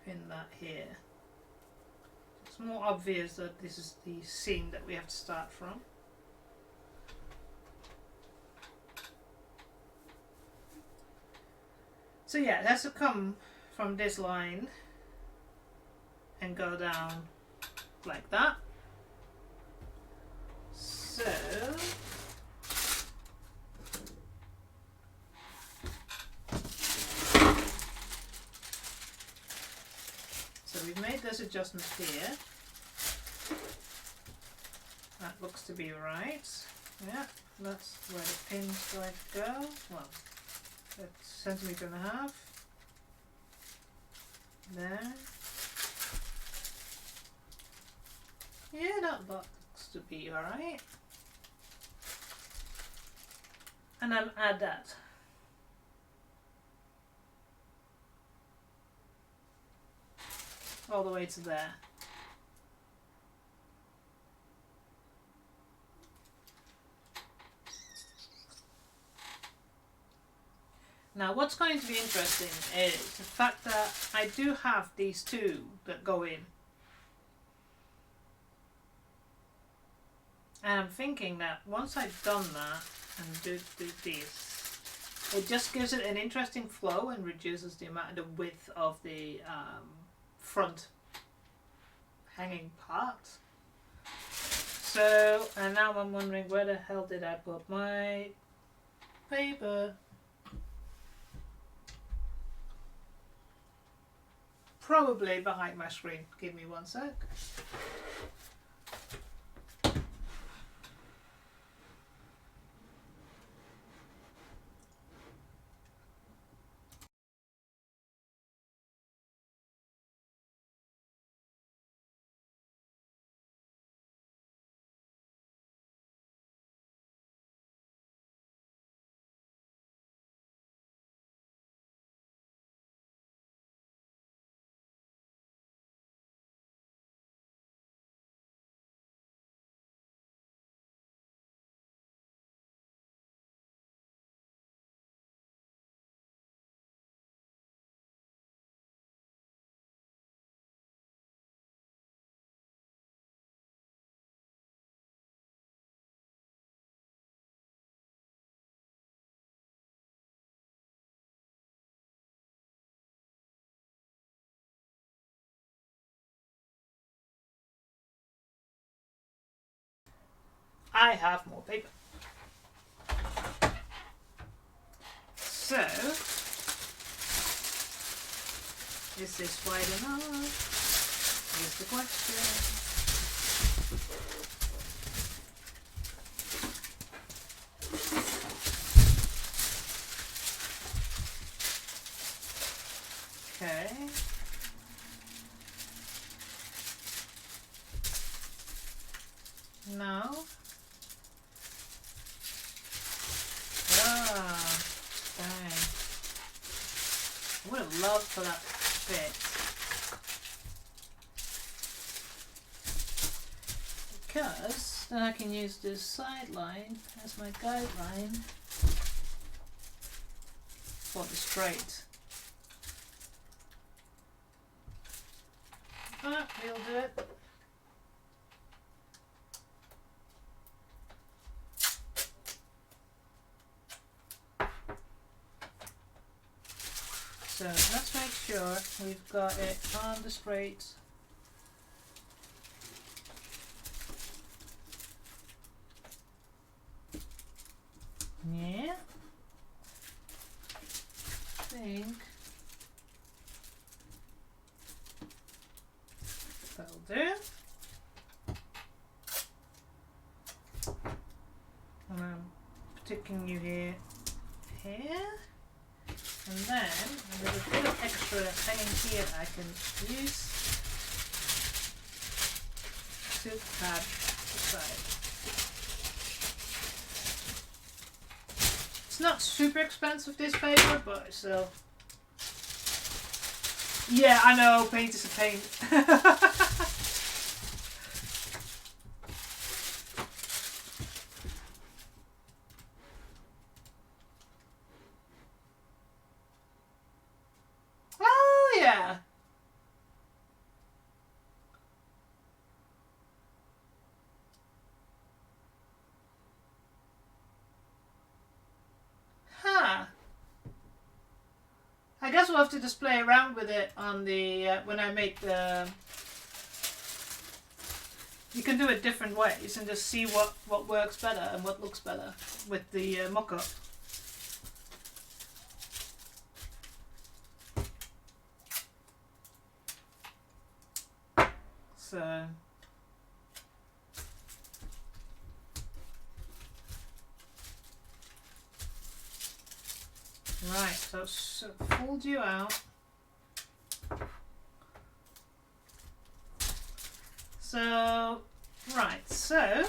pin that here. It's more obvious that this is the seam that we have to start from. So yeah, it has to come from this line and go down like that. So we've made this adjustment here. That looks to be right. Yeah, that's where the pin's going to go. Well, that's a centimetre and a half. There. Yeah, that looks to be alright. And I'll add that. All the way to there. Now what's going to be interesting is the fact that I do have these two that go in. And I'm thinking that once I've done that and do this, it just gives it an interesting flow and reduces the width of the front hanging part. So, and now I'm wondering where the hell did I put my paper? Probably behind my screen. Give me one sec. I have more paper. So, is this wide enough? Here's the question. Okay. No. Ah, dang. I would have loved for that fit. Because then I can use this sideline as my guideline for the straight. But we'll do it. So let's make sure we've got it on the straight. Yeah. I think that'll do. And I'm sticking you here. And then a little bit of extra hanging here I can use to pad the side. It's not super expensive, this paper, but still. Yeah, I know, paint is a pain. Oh, yeah. Huh. I guess we'll have to just play around with it on the when I make the. You can do it different ways and just see what works better and what looks better with the mock-up. So. Right, so fold you out. So, right, so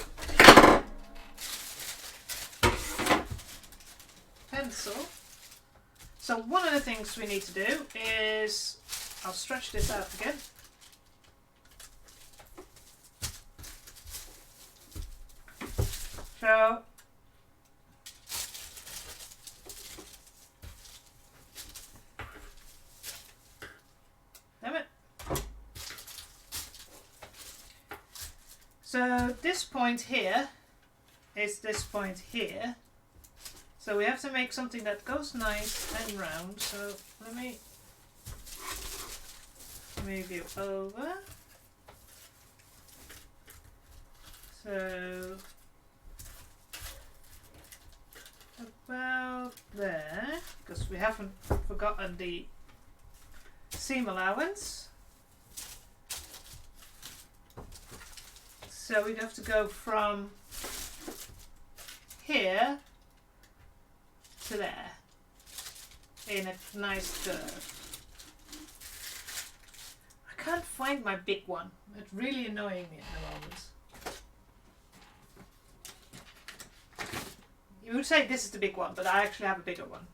pencil. So one of the things we need to do is, I'll stretch this out again. So damn it. So this point here is this point here. So we have to make something that goes nice and round. So let me move you over. So about there, because we haven't forgotten the seam allowance. So we'd have to go from here to there in a nice curve. I can't find my big one. It's really annoying me at the moment. You would say this is the big one, but I actually have a bigger one.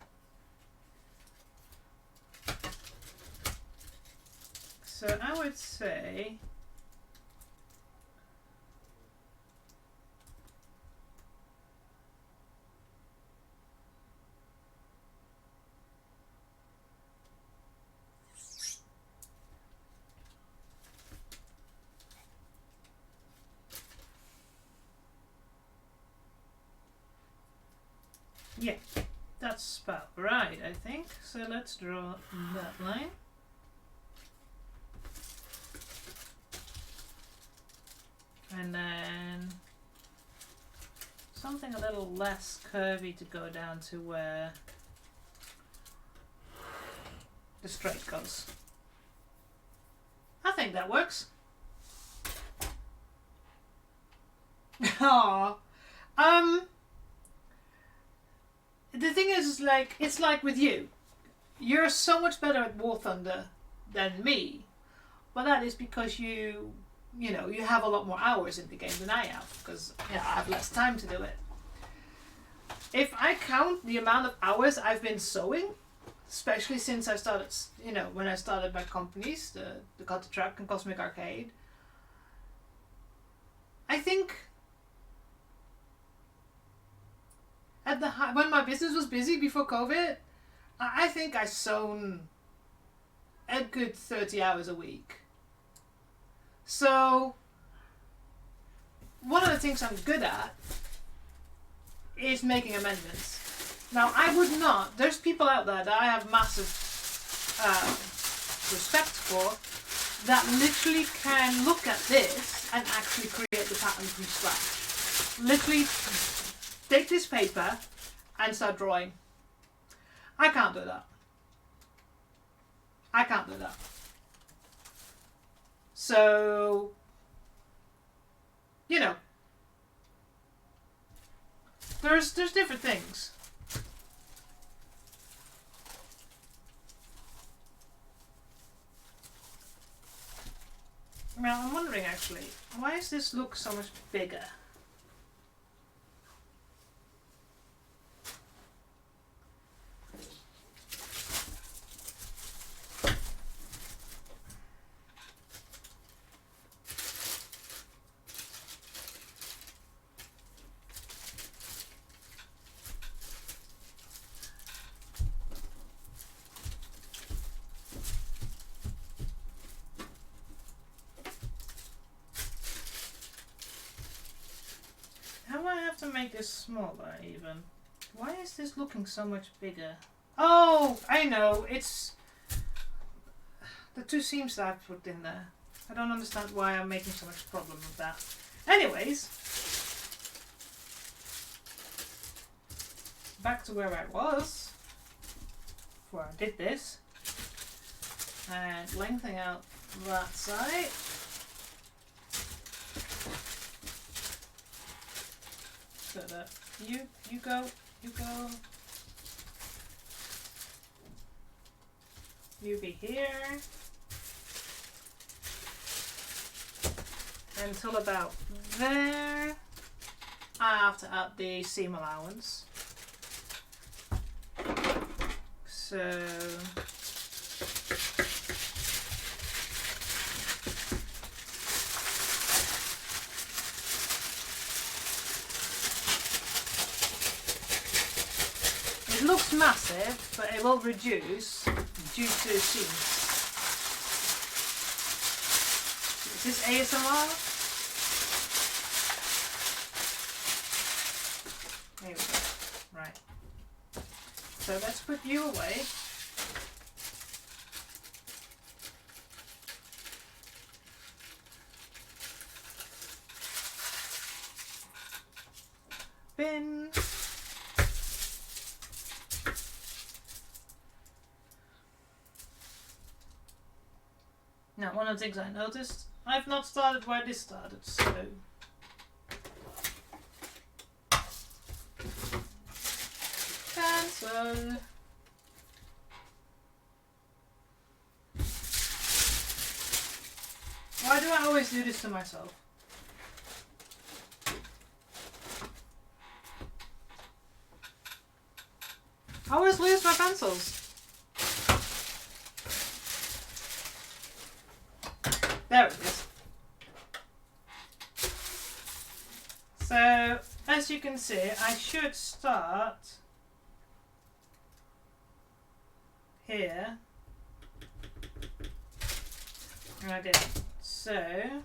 So I would say yeah, that's about right, I think. So let's draw that line. And then something a little less curvy to go down to where the straight goes. I think that works. Aww. The thing is, like, it's like with you. You're so much better at War Thunder than me, but that is because you have a lot more hours in the game than I have, because I have less time to do it. If I count the amount of hours I've been sewing, especially since I started, when I started my companies, the Cut the Truck and Cosmic Arcade, I think when my business was busy before COVID, I think I sewn a good 30 hours a week. So one of the things I'm good at is making amendments. Now, I would not, there's people out there that I have massive respect for that literally can look at this and actually create the pattern from scratch. Literally take this paper and start drawing. I can't do that. I can't do that. So, there's different things. Now, I'm wondering actually, why does this look so much bigger? To make this smaller even. Why is this looking so much bigger? Oh, I know. It's the two seams that I've put in there. I don't understand why I'm making so much problem with that. Anyways, back to where I was before I did this, and lengthening out that side. So that you go, you be here until about there. I have to add the seam allowance. So it looks massive, but it will reduce due to seams. Is this ASMR? There we go. Right. So let's put you away. Bin. Now, one of the things I noticed, I've not started where this started, so cancel. Why do I always do this to myself? I always lose my pencils. There it is. So, as you can see, I should start here. And I didn't. So,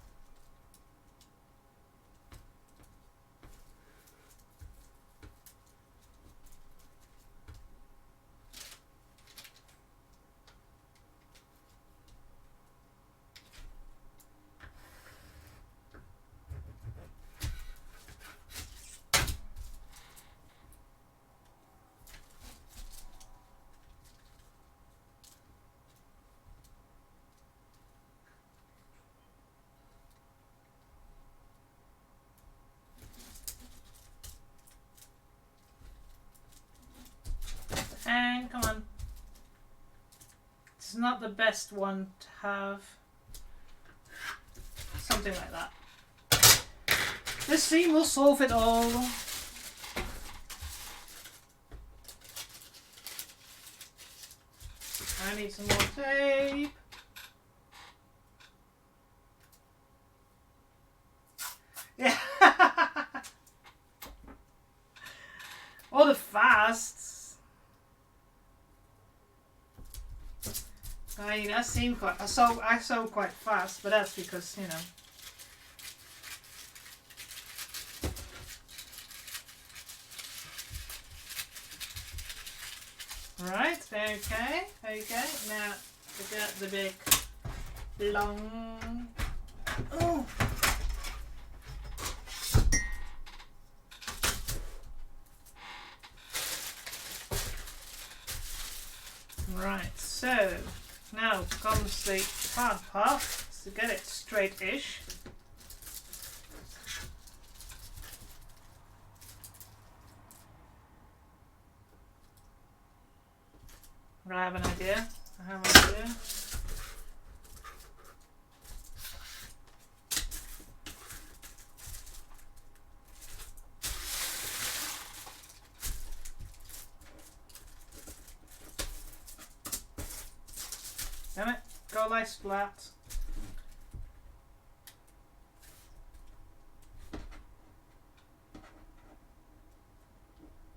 It's not the best one to have. Something like that. This seam will solve it all. I need some more tape. Yeah. All the fasts. I mean, I sew quite fast, but that's because, you know. Right, okay. Now we got the big long. Oh. Right, so now comes the hard part to get it straight-ish. I have an idea. Damn it, go lie flat.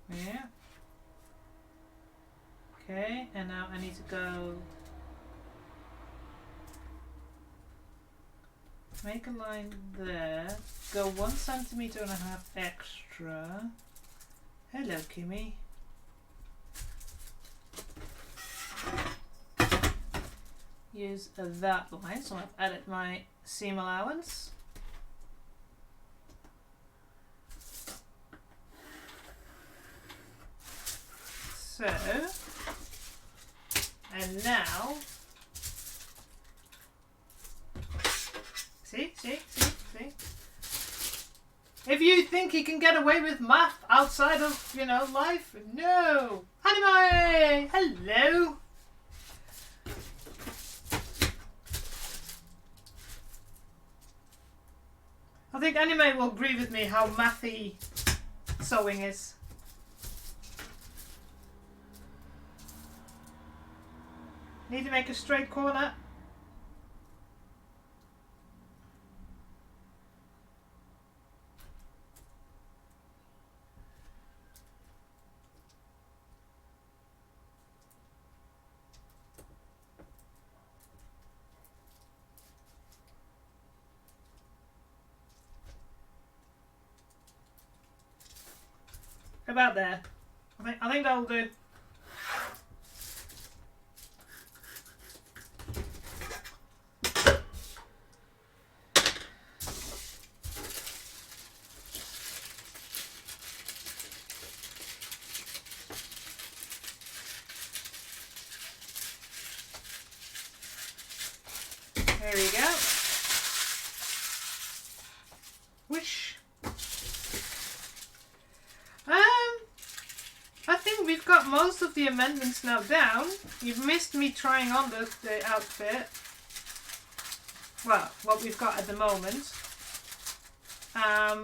Yeah. Okay, and now I need to go make a line there, go 1.5 centimeters extra. Hello, Kimmy. Use that line, so I've added my seam allowance. So, and now, see? If you think you can get away with math outside of, you know, life, no! Anime! Hello! I think Anime will agree with me how mathy sewing is. Need to make a straight corner. About there. I think that'll do. There we go. Wish. I think we've got most of the amendments now down. You've missed me trying on the outfit. Well, what we've got at the moment. I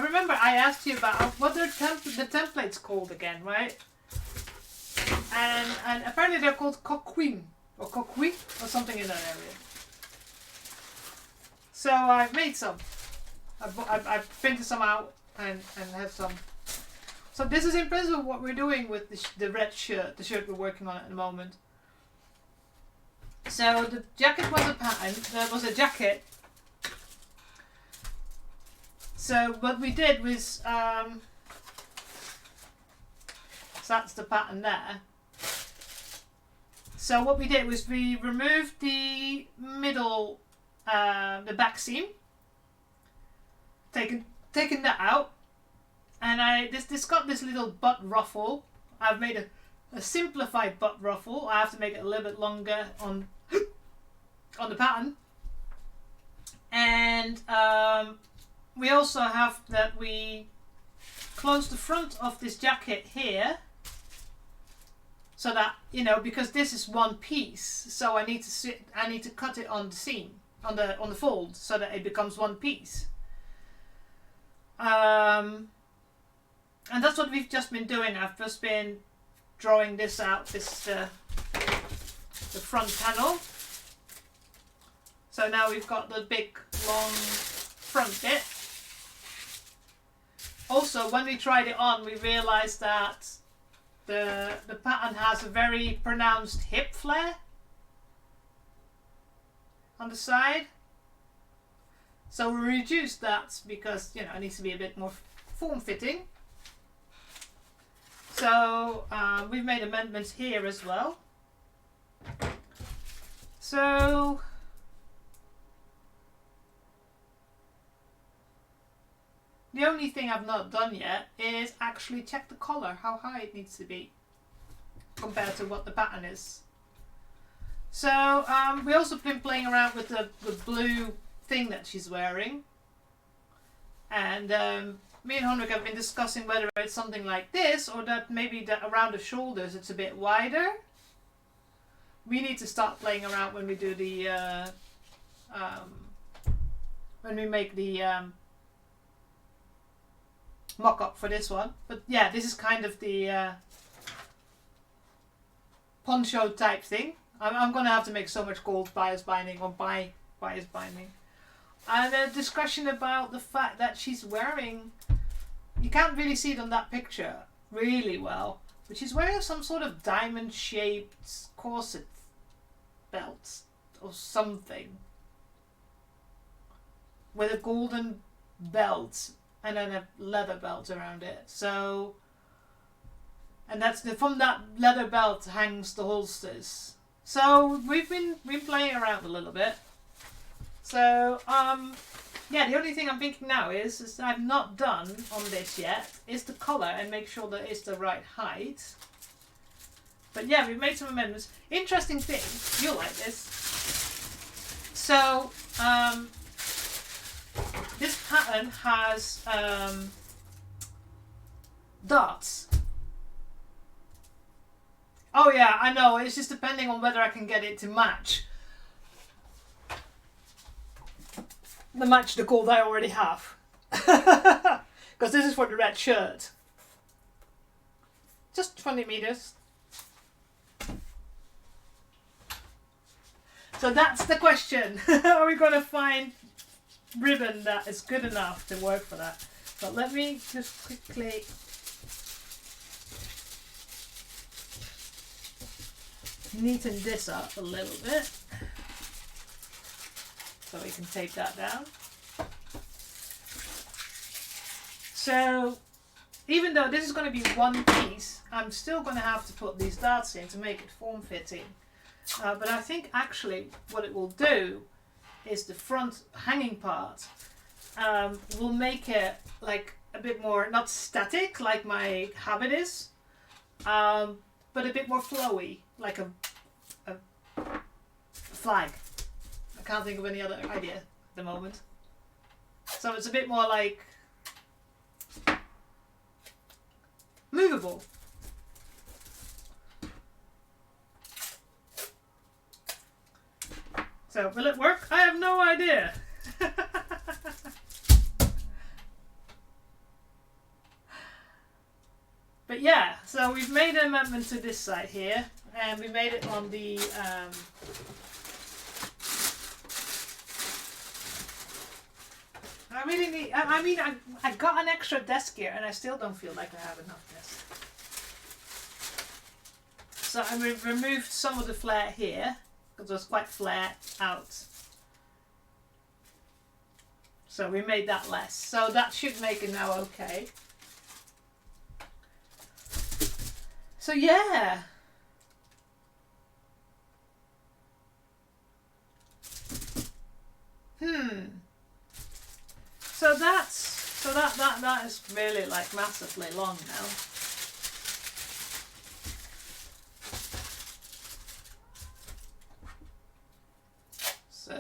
remember I asked you about what are the templates called again, right? And apparently they're called coquin or coqui or something in that area. So I've made some. I've printed some out and have some. So this is in principle what we're doing with the red shirt, the shirt we're working on at the moment. So the jacket was a pattern, there was a jacket. So what we did was, so that's the pattern there. So what we did was we removed the middle, the back seam, taken that out. And this got this little butt ruffle. I've made a simplified butt ruffle. I have to make it a little bit longer on the pattern. And we also have that we close the front of this jacket here. so that, you know, because this is one piece, so I need to cut it on the seam, on the fold, so that it becomes one piece. And that's what we've just been doing. I've just been drawing this out, the front panel. So now we've got the big long front bit. Also, when we tried it on, we realized that the pattern has a very pronounced hip flare on the side. So we reduced that because, you know, it needs to be a bit more form-fitting. So we've made amendments here as well. So the only thing I've not done yet is actually check the collar, how high it needs to be compared to what the pattern is. So we also been playing around with the blue thing that she's wearing, and me and Henrik have been discussing whether it's something like this or that maybe that around the shoulders it's a bit wider. We need to start playing around when we do the when we make the mock-up for this one. But yeah, this is kind of the poncho type thing. I'm gonna have to make so much gold bias binding or bias binding. And a discussion about the fact that she's wearing, you can't really see it on that picture really well, but she's wearing some sort of diamond shaped corset belt or something with a golden belt and then a leather belt around it. So, and that's from that leather belt hangs the holsters. So we've been playing around a little bit. So yeah, the only thing I'm thinking now is I've not done on this yet is the collar and make sure that it's the right height. But yeah, we've made some amendments. Interesting thing, you'll like this. So this pattern has darts. Oh yeah, I know, it's just depending on whether I can get it to match the gold I already have. Because this is for the red shirt. Just 20 meters. So that's the question. Are we going to find ribbon that is good enough to work for that? But let me just quickly neaten this up a little bit so we can tape that down. So even though this is going to be one piece, I'm still going to have to put these darts in to make it form fitting. But I think actually what it will do is the front hanging part will make it like a bit more, not static like my habit is, but a bit more flowy, like a flag. I can't think of any other idea at the moment. So it's a bit more like movable. So will it work? I have no idea. But yeah, so we've made an amendment to this side here, and we made it on the I really need, I mean, I got an extra desk here and I still don't feel like I have enough desk. So I removed some of the flare here because it was quite flare out. So we made that less. So that should make it now okay. So yeah. So that is really like massively long now. So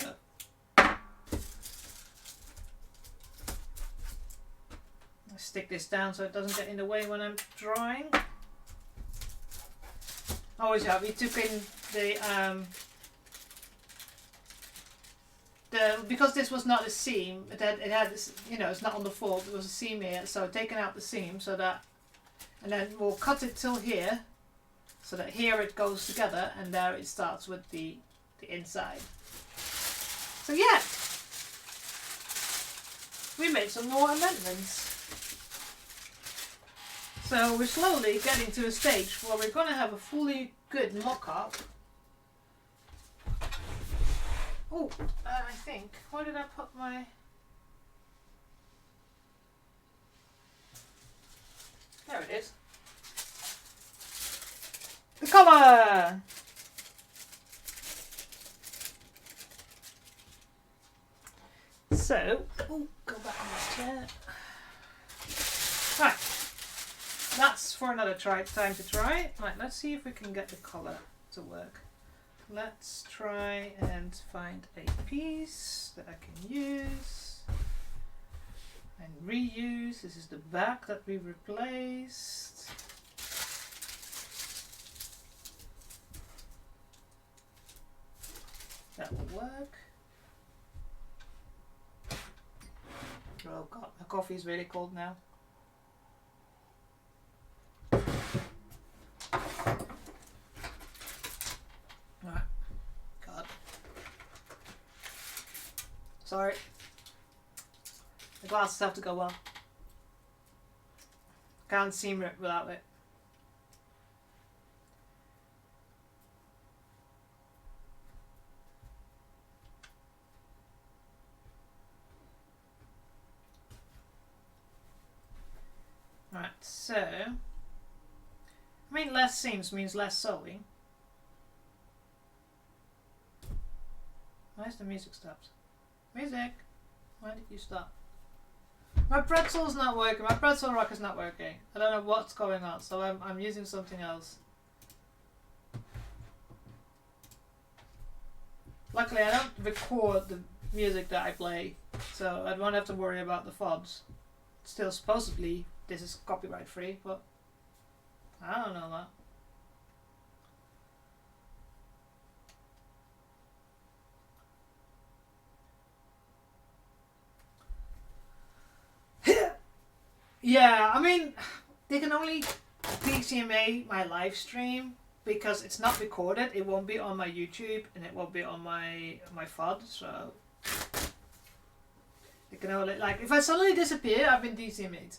I stick this down so it doesn't get in the way when I'm drawing. Always have. We took in the because this was not a seam. It had this, you know, it's not on the fold. It was a seam here, so taking out the seam so that, and then we'll cut it till here, so that here it goes together, and there it starts with the inside. So yeah, we made some more amendments. So we're slowly getting to a stage where we're going to have a fully good mock-up. Oh, I think, where did I put my... There it is. The cover! So, oh, go back on this chair. Right. That's for another time to try. Right, let's see if we can get the colour to work. Let's try and find a piece that I can use and reuse. This is the back that we replaced. That will work. Oh god, my coffee is really cold now. Alright. God. Sorry. The glasses have to go well. Can't seam it without it. Right, so I mean less seams means less sewing. Why's the music stopped? Music! Why did you stop? My pretzel's not working. My pretzel rock is not working. I don't know what's going on, so I'm using something else. Luckily I don't record the music that I play, so I don't have to worry about the VODs. Still supposedly this is copyright free, but I don't know that. Yeah, I mean, they can only DCMA my live stream because it's not recorded. It won't be on my YouTube and it won't be on my VOD, so they can only, like, if I suddenly disappear, I've been DCMA'd.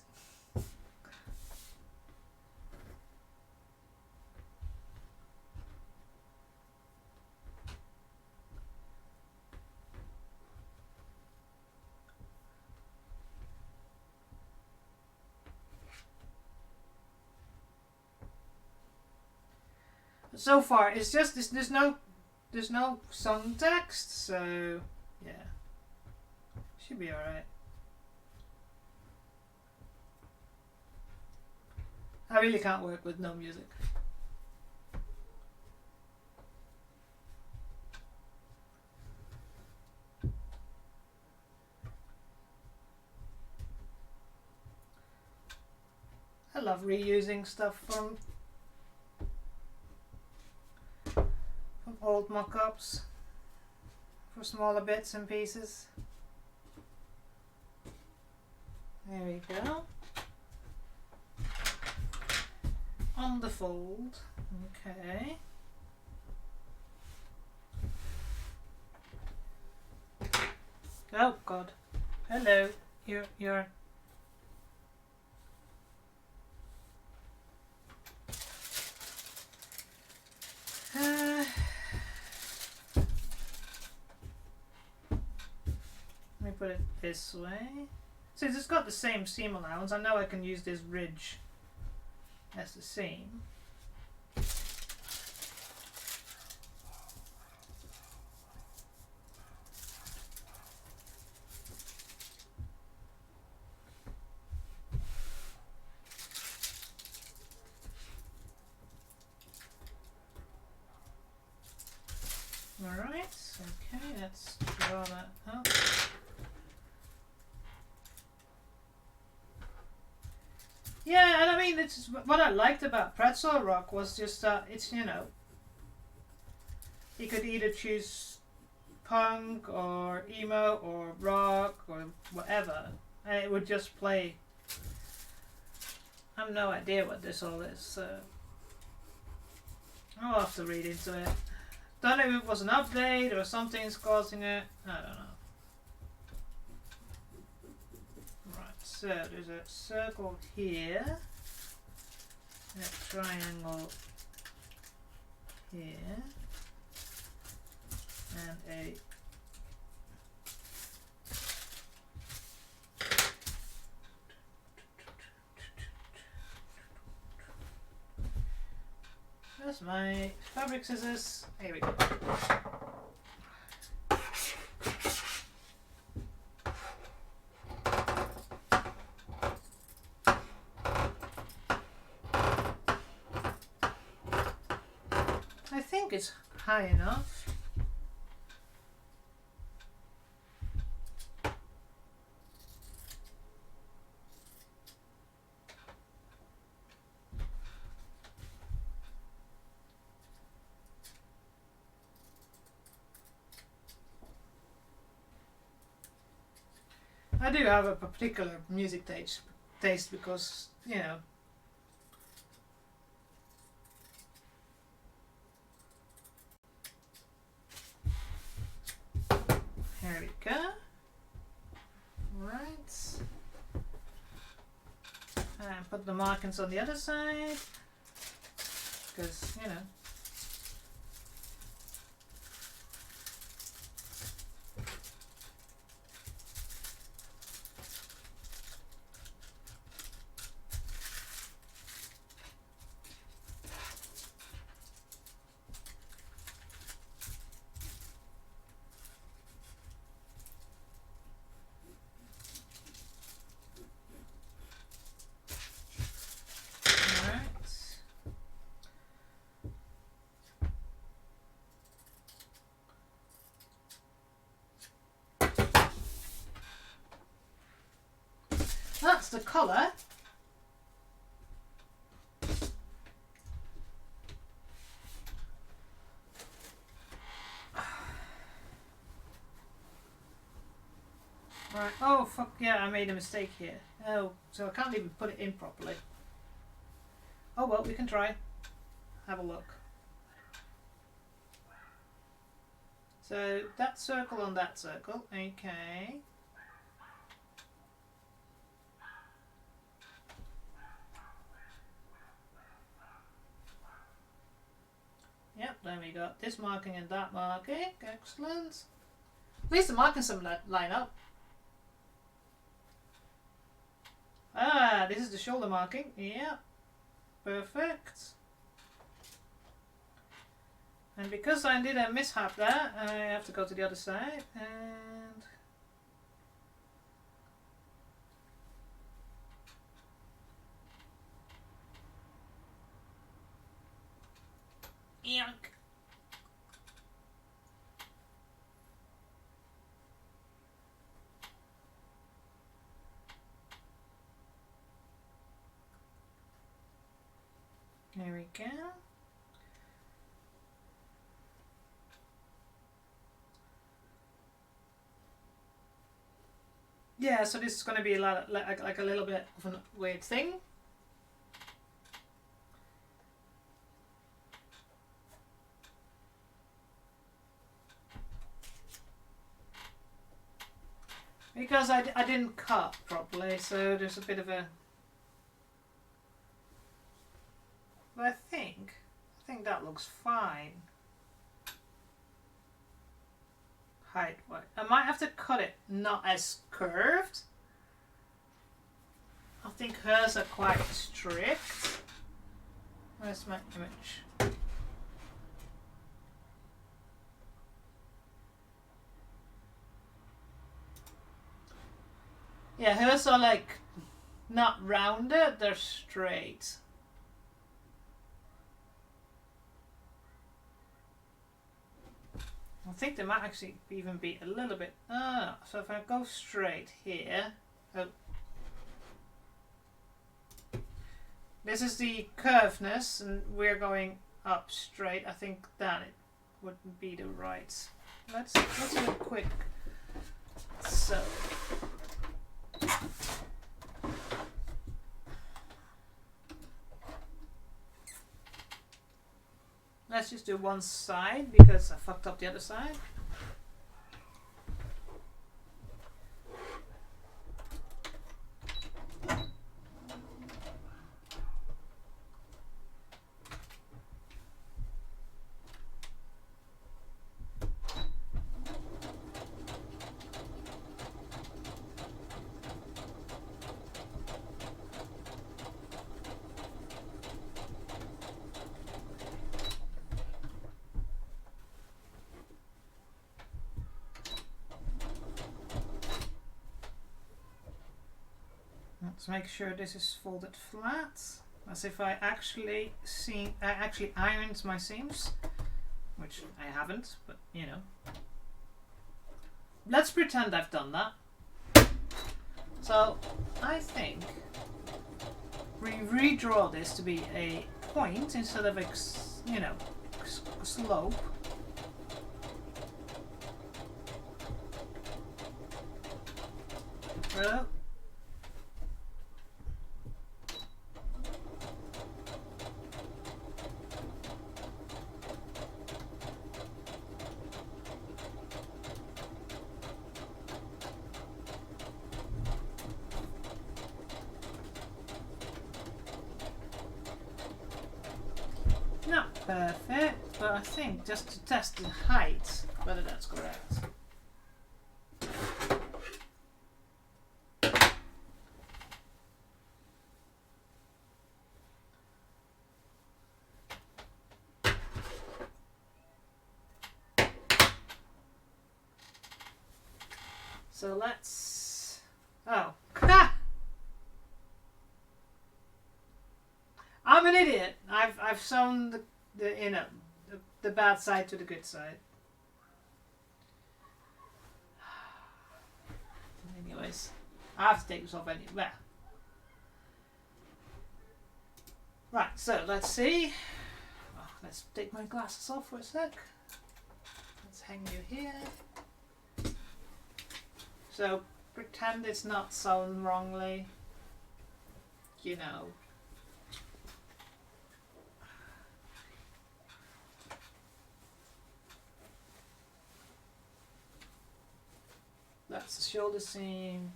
So far, it's just this. There's no song text, so yeah, should be all right. I really can't work with no music. I love reusing stuff from old mock-ups for smaller bits and pieces. There we go. On the fold. Okay. Oh god. Hello. You're let me put it this way. Since it's got the same seam allowance, I know I can use this ridge as the seam. Alright, okay, let's draw that up. Yeah, Yeah, and I mean, it's what I liked about Pretzel Rock was just that it's, you know, you could either choose punk or emo or rock or whatever, and it would just play. I have no idea what this all is, so I'll have to read into it. Don't know if it was an update or something's causing it. I don't know. Right, so there's a circle here, a triangle here, and a That's my fabric scissors. Here we go. I think it's high enough. I do have a particular music taste because, you know, here we go. Right. And put the markings on the other side because, you know, that's the colour. Right, oh fuck yeah, I made a mistake here. Oh, so I can't even put it in properly. Oh well, we can try. Have a look. So that circle on that circle, okay. Yep, then we got this marking and that marking. Excellent. At least the markings line up. Ah, this is the shoulder marking. Yeah, perfect. And because I did a mishap there, I have to go to the other side and yank. There we go. Yeah, so this is going to be like a little bit of a weird thing. Because I didn't cut properly, so there's a bit of a... But I think that looks fine. Height wise. I might have to cut it not as curved. I think hers are quite strict. Where's my image? Yeah, hers are like not rounded, they're straight. I think they might actually even be a little bit... so if I go straight here... Oh. This is the curvedness, and we're going up straight. I think that it wouldn't be the right. Let's do a quick. So. Let's just do one side because I fucked up the other side. Let's make sure this is folded flat, as if I actually ironed my seams, which I haven't, but you know. Let's pretend I've done that. So I think we redraw this to be a point instead of a slope. Well, not perfect, but I think just to test the height, whether that's correct. So let's. Oh, I'm an idiot. I've sewn the bad side to the good side. Anyways, I have to take this off anyway. Right, so let's see. Oh, let's take my glasses off for a sec. Let's hang you here. So pretend it's not sewn wrongly. You know. That's the shoulder seam.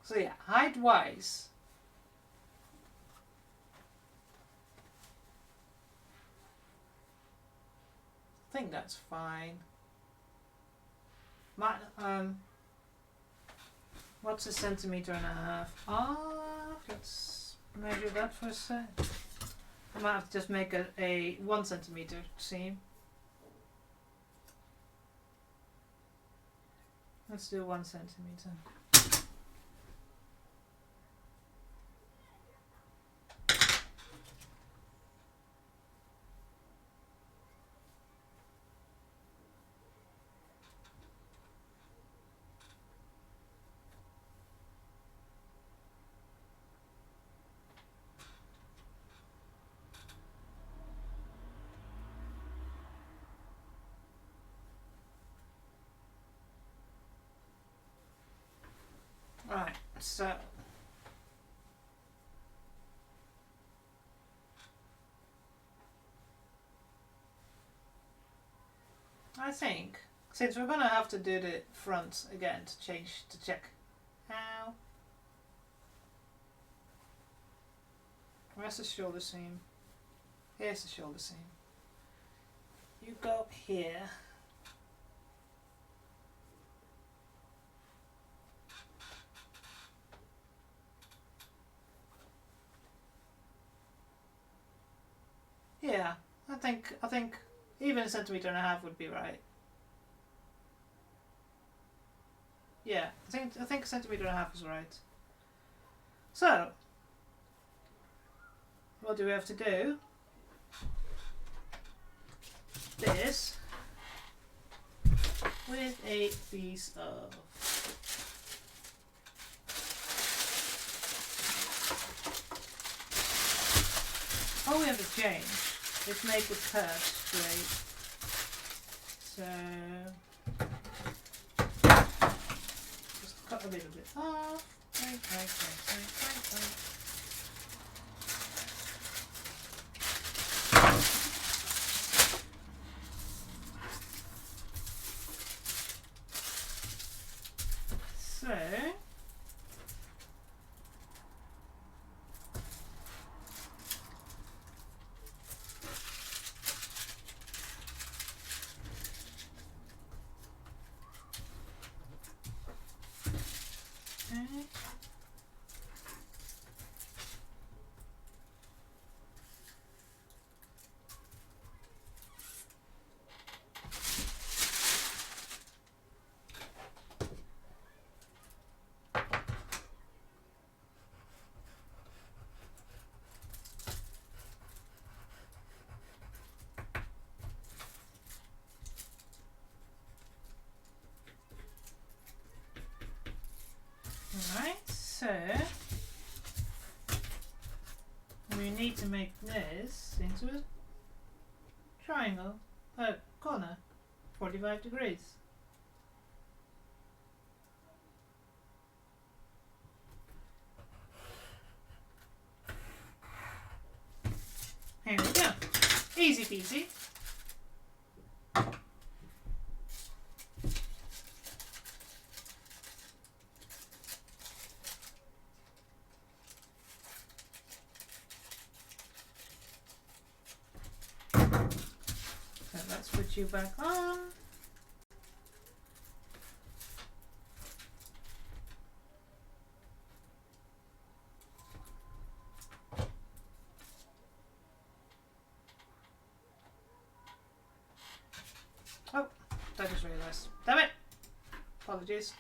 So yeah, height wise. I think that's fine. What's a centimeter and a half? Let's measure that for a sec. I might have to just make a 1 centimeter seam. Let's do 1 centimeter. Right, so I think since we're gonna have to do the front again to check how. Where's the shoulder seam? Here's the shoulder seam. You go up here. Yeah, I think even 1.5 centimeters would be right. Yeah, I think 1.5 centimeters is right. So, what do we have to do? This with a piece of we have to change is make the curve straight. So just cut a little bit off. Right. So Alright, so we need to make this into a triangle, corner, 45 degrees. Here we go. Easy peasy. So let's put you back on. Oh, I just realised. Damn it! Apologies.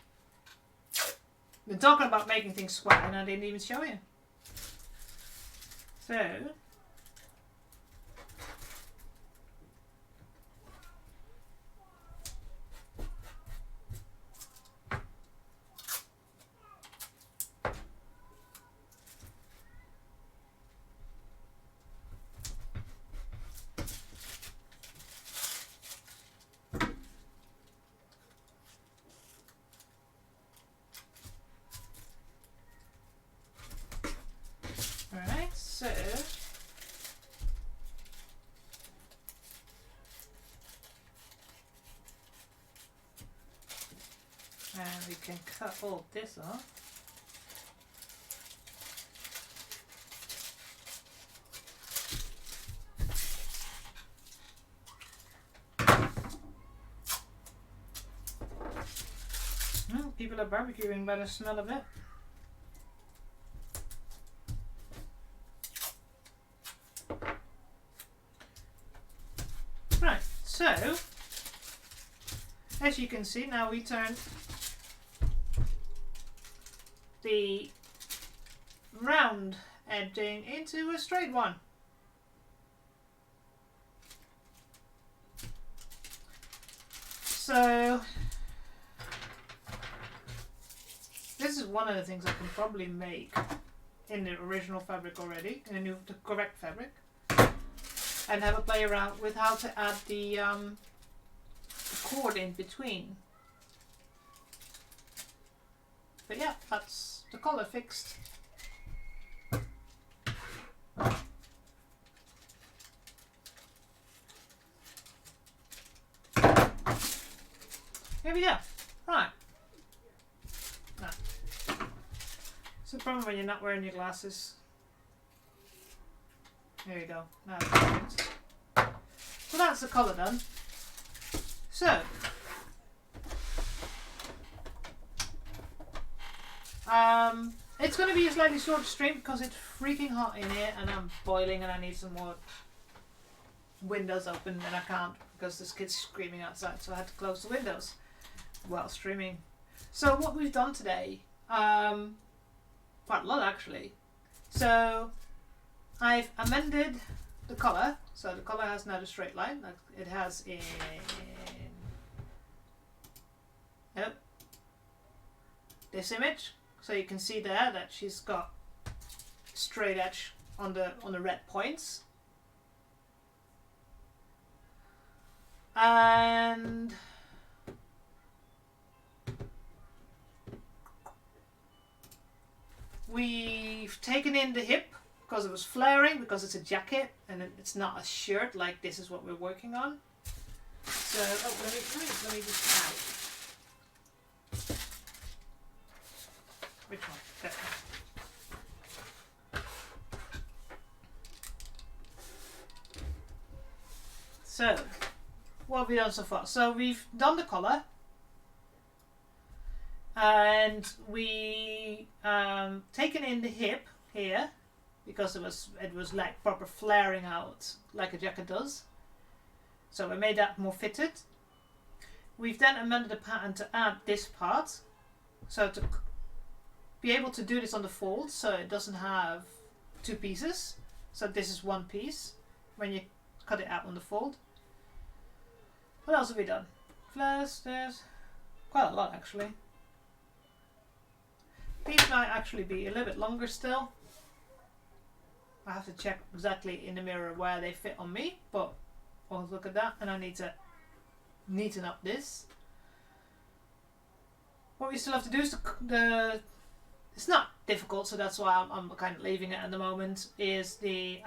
Been talking about making things square and I didn't even show you. So alright, so and we can cut all this off. People are barbecuing by the smell of it. Right, so as you can see, now we turn the round edging into a straight one. So this is one of the things I can probably make in the original fabric already, in the correct fabric, and have a play around with how to add the cord in between. But yeah, that's the color fixed. Here we go. Right. Now, it's the problem when you're not wearing your glasses. There you go. Now it's perfect. So that's the colour done. So it's going to be a slightly short stream because it's freaking hot in here and I'm boiling and I need some more windows open and I can't because this kid's screaming outside, so I had to close the windows while streaming. So what we've done today, quite a lot actually. So I've amended the colour, so the colour has now the straight line like it has in this image. So you can see there that she's got straight edge on the red points. And we've taken in the hip because it was flaring, because it's a jacket and it's not a shirt like this is what we're working on. So, oh, let me just out. Which one? That one. So, what have we done so far? So we've done the collar, and we taken in the hip here because it was like proper flaring out like a jacket does. So we made that more fitted. We've then amended the pattern to add this part, so to be able to do this on the fold, so it doesn't have two pieces. So this is one piece when you cut it out on the fold. What else have we done? There's quite a lot actually. These might actually be a little bit longer still. I have to check exactly in the mirror where they fit on me, but we'll look at that, and I need to neaten up this. What we still have to do is it's not difficult, so that's why I'm kind of leaving it at the moment, is the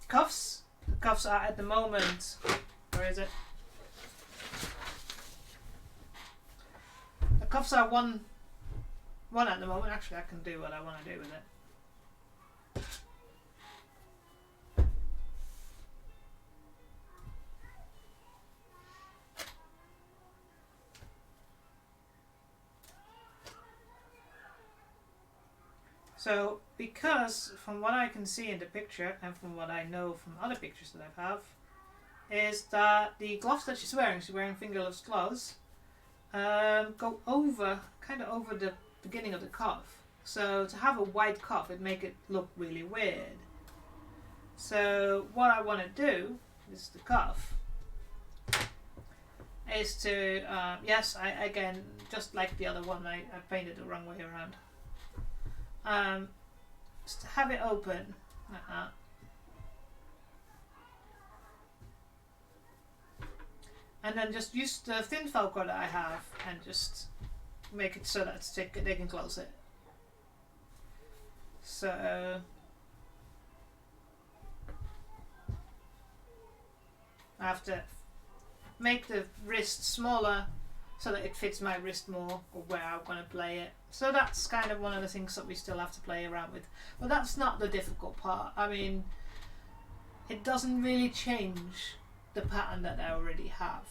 cuffs. The cuffs are at the moment, where is it? The cuffs are one at the moment. Actually, I can do what I want to do with it. So, because from what I can see in the picture, and from what I know from other pictures that I have, is that the gloves that she's wearing fingerless gloves, go over, kind of over the beginning of the cuff. So to have a white cuff, it'd make it look really weird. So what I want to do, this is the cuff, is to, yes, I again, just like the other one, I painted the wrong way around. Just to have it open like that. And then just use the thin Velcro that I have and just make it so that they can close it. So I have to make the wrist smaller so that it fits my wrist more, or where I'm going to play it. So that's kind of one of the things that we still have to play around with. But that's not the difficult part. I mean, it doesn't really change the pattern that I already have.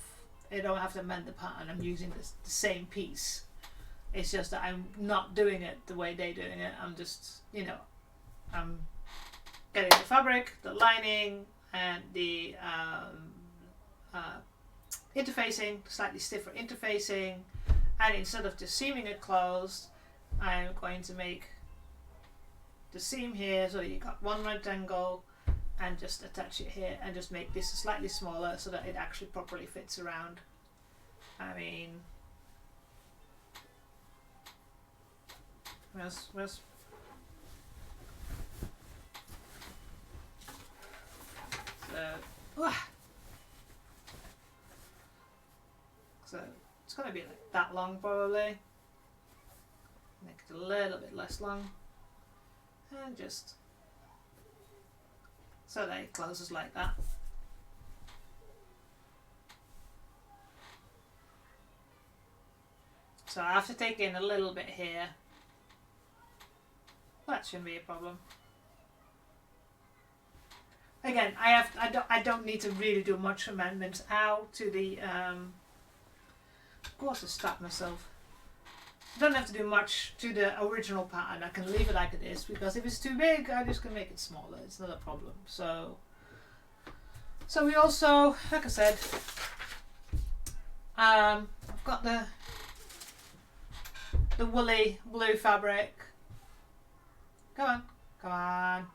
I don't have to amend the pattern. I'm using the same piece. It's just that I'm not doing it the way they're doing it. I'm just, I'm getting the fabric, the lining, and the interfacing, slightly stiffer interfacing, and instead of just seaming it closed, I'm going to make the seam here so that you got one rectangle, and just attach it here and just make this slightly smaller so that it actually properly fits around. I mean, where's so it's going to be like that long probably. Make it a little bit less long, and just so that it closes like that. So I have to take in a little bit here. That shouldn't be a problem. Again, I don't need to really do much amendments out to the of course I stopped myself. I don't have to do much to the original pattern. I can leave it like it is, because if it's too big, I just can make it smaller. It's not a problem. So we also, like I said, I've got the woolly blue fabric. Come on.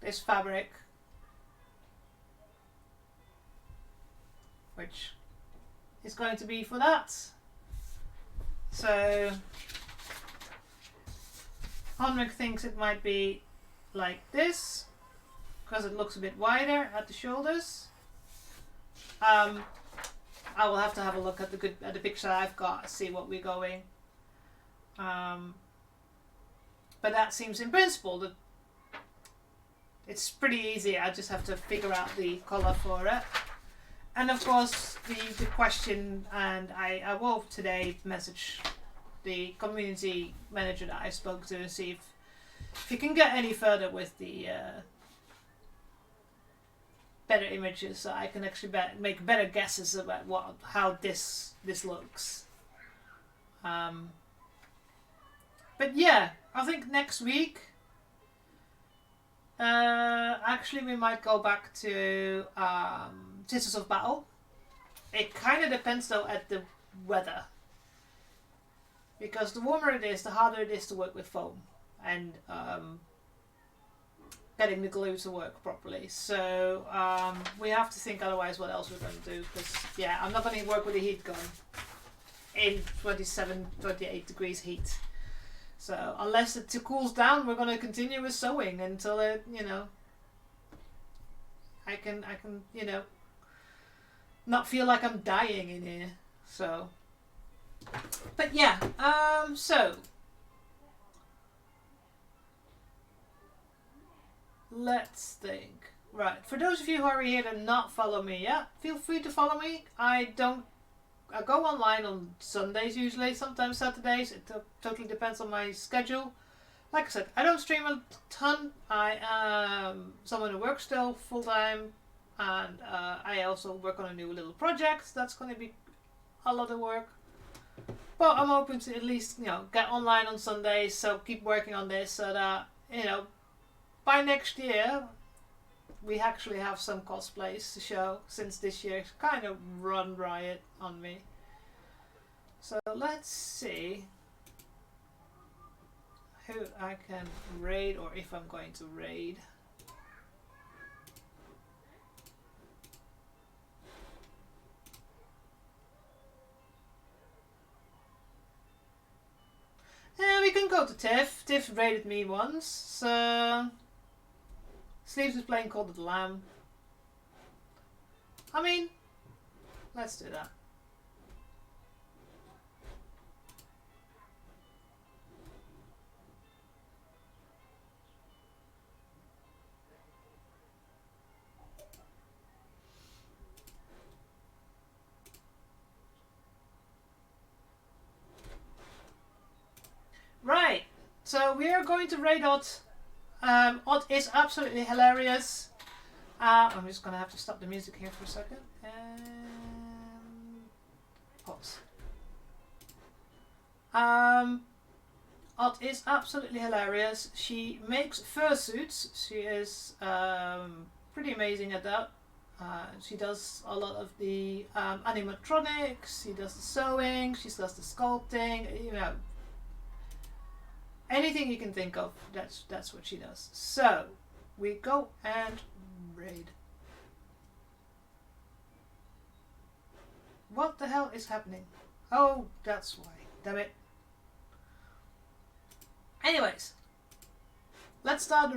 This fabric, which is going to be for that. So Henrik thinks it might be like this, because it looks a bit wider at the shoulders. I will have to have a look at the picture I've got, see what we're going. But that seems in principle that it's pretty easy. I just have to figure out the color for it. And of course the question, and I will today message the community manager that I spoke to and see if you can get any further with the better images, so I can actually make better guesses about how this looks. But yeah, I think next week actually we might go back to Sisters of Battle. It kind of depends though at the weather, because the warmer it is, the harder it is to work with foam and getting the glue to work properly. So we have to think otherwise what else we're going to do, because yeah, I'm not going to work with a heat gun in 27, 28 degrees heat. So unless it cools down, we're going to continue with sewing until it, I can not feel like I'm dying in here. So, but yeah, so let's think. Right, for those of you who are here to not follow me yet, feel free to follow me. I go online on Sundays usually, sometimes Saturdays. It totally depends on my schedule. Like I said, I don't stream a ton. I am someone who works still full time, and I also work on a new little project. That's going to be a lot of work. But I'm hoping to at least, get online on Sundays, so keep working on this so that, by next year, we actually have some cosplays to show, since this year's kind of run riot on me. So let's see who I can raid, or if I'm going to raid. Yeah, we can go to Tiff. Tiff raided me once, so Sleeves is playing Call of the Lamb. I mean, let's do that. Right, so we are going to raid Odd. Odd is absolutely hilarious. I'm just going to have to stop the music here for a second. And pause. Odd is absolutely hilarious. She makes fursuits. She is pretty amazing at that. She does a lot of the animatronics. She does the sewing. She does the sculpting. Anything you can think of, that's what she does. So we go and raid. What the hell is happening? Oh, that's why. Damn it. Anyways, let's start the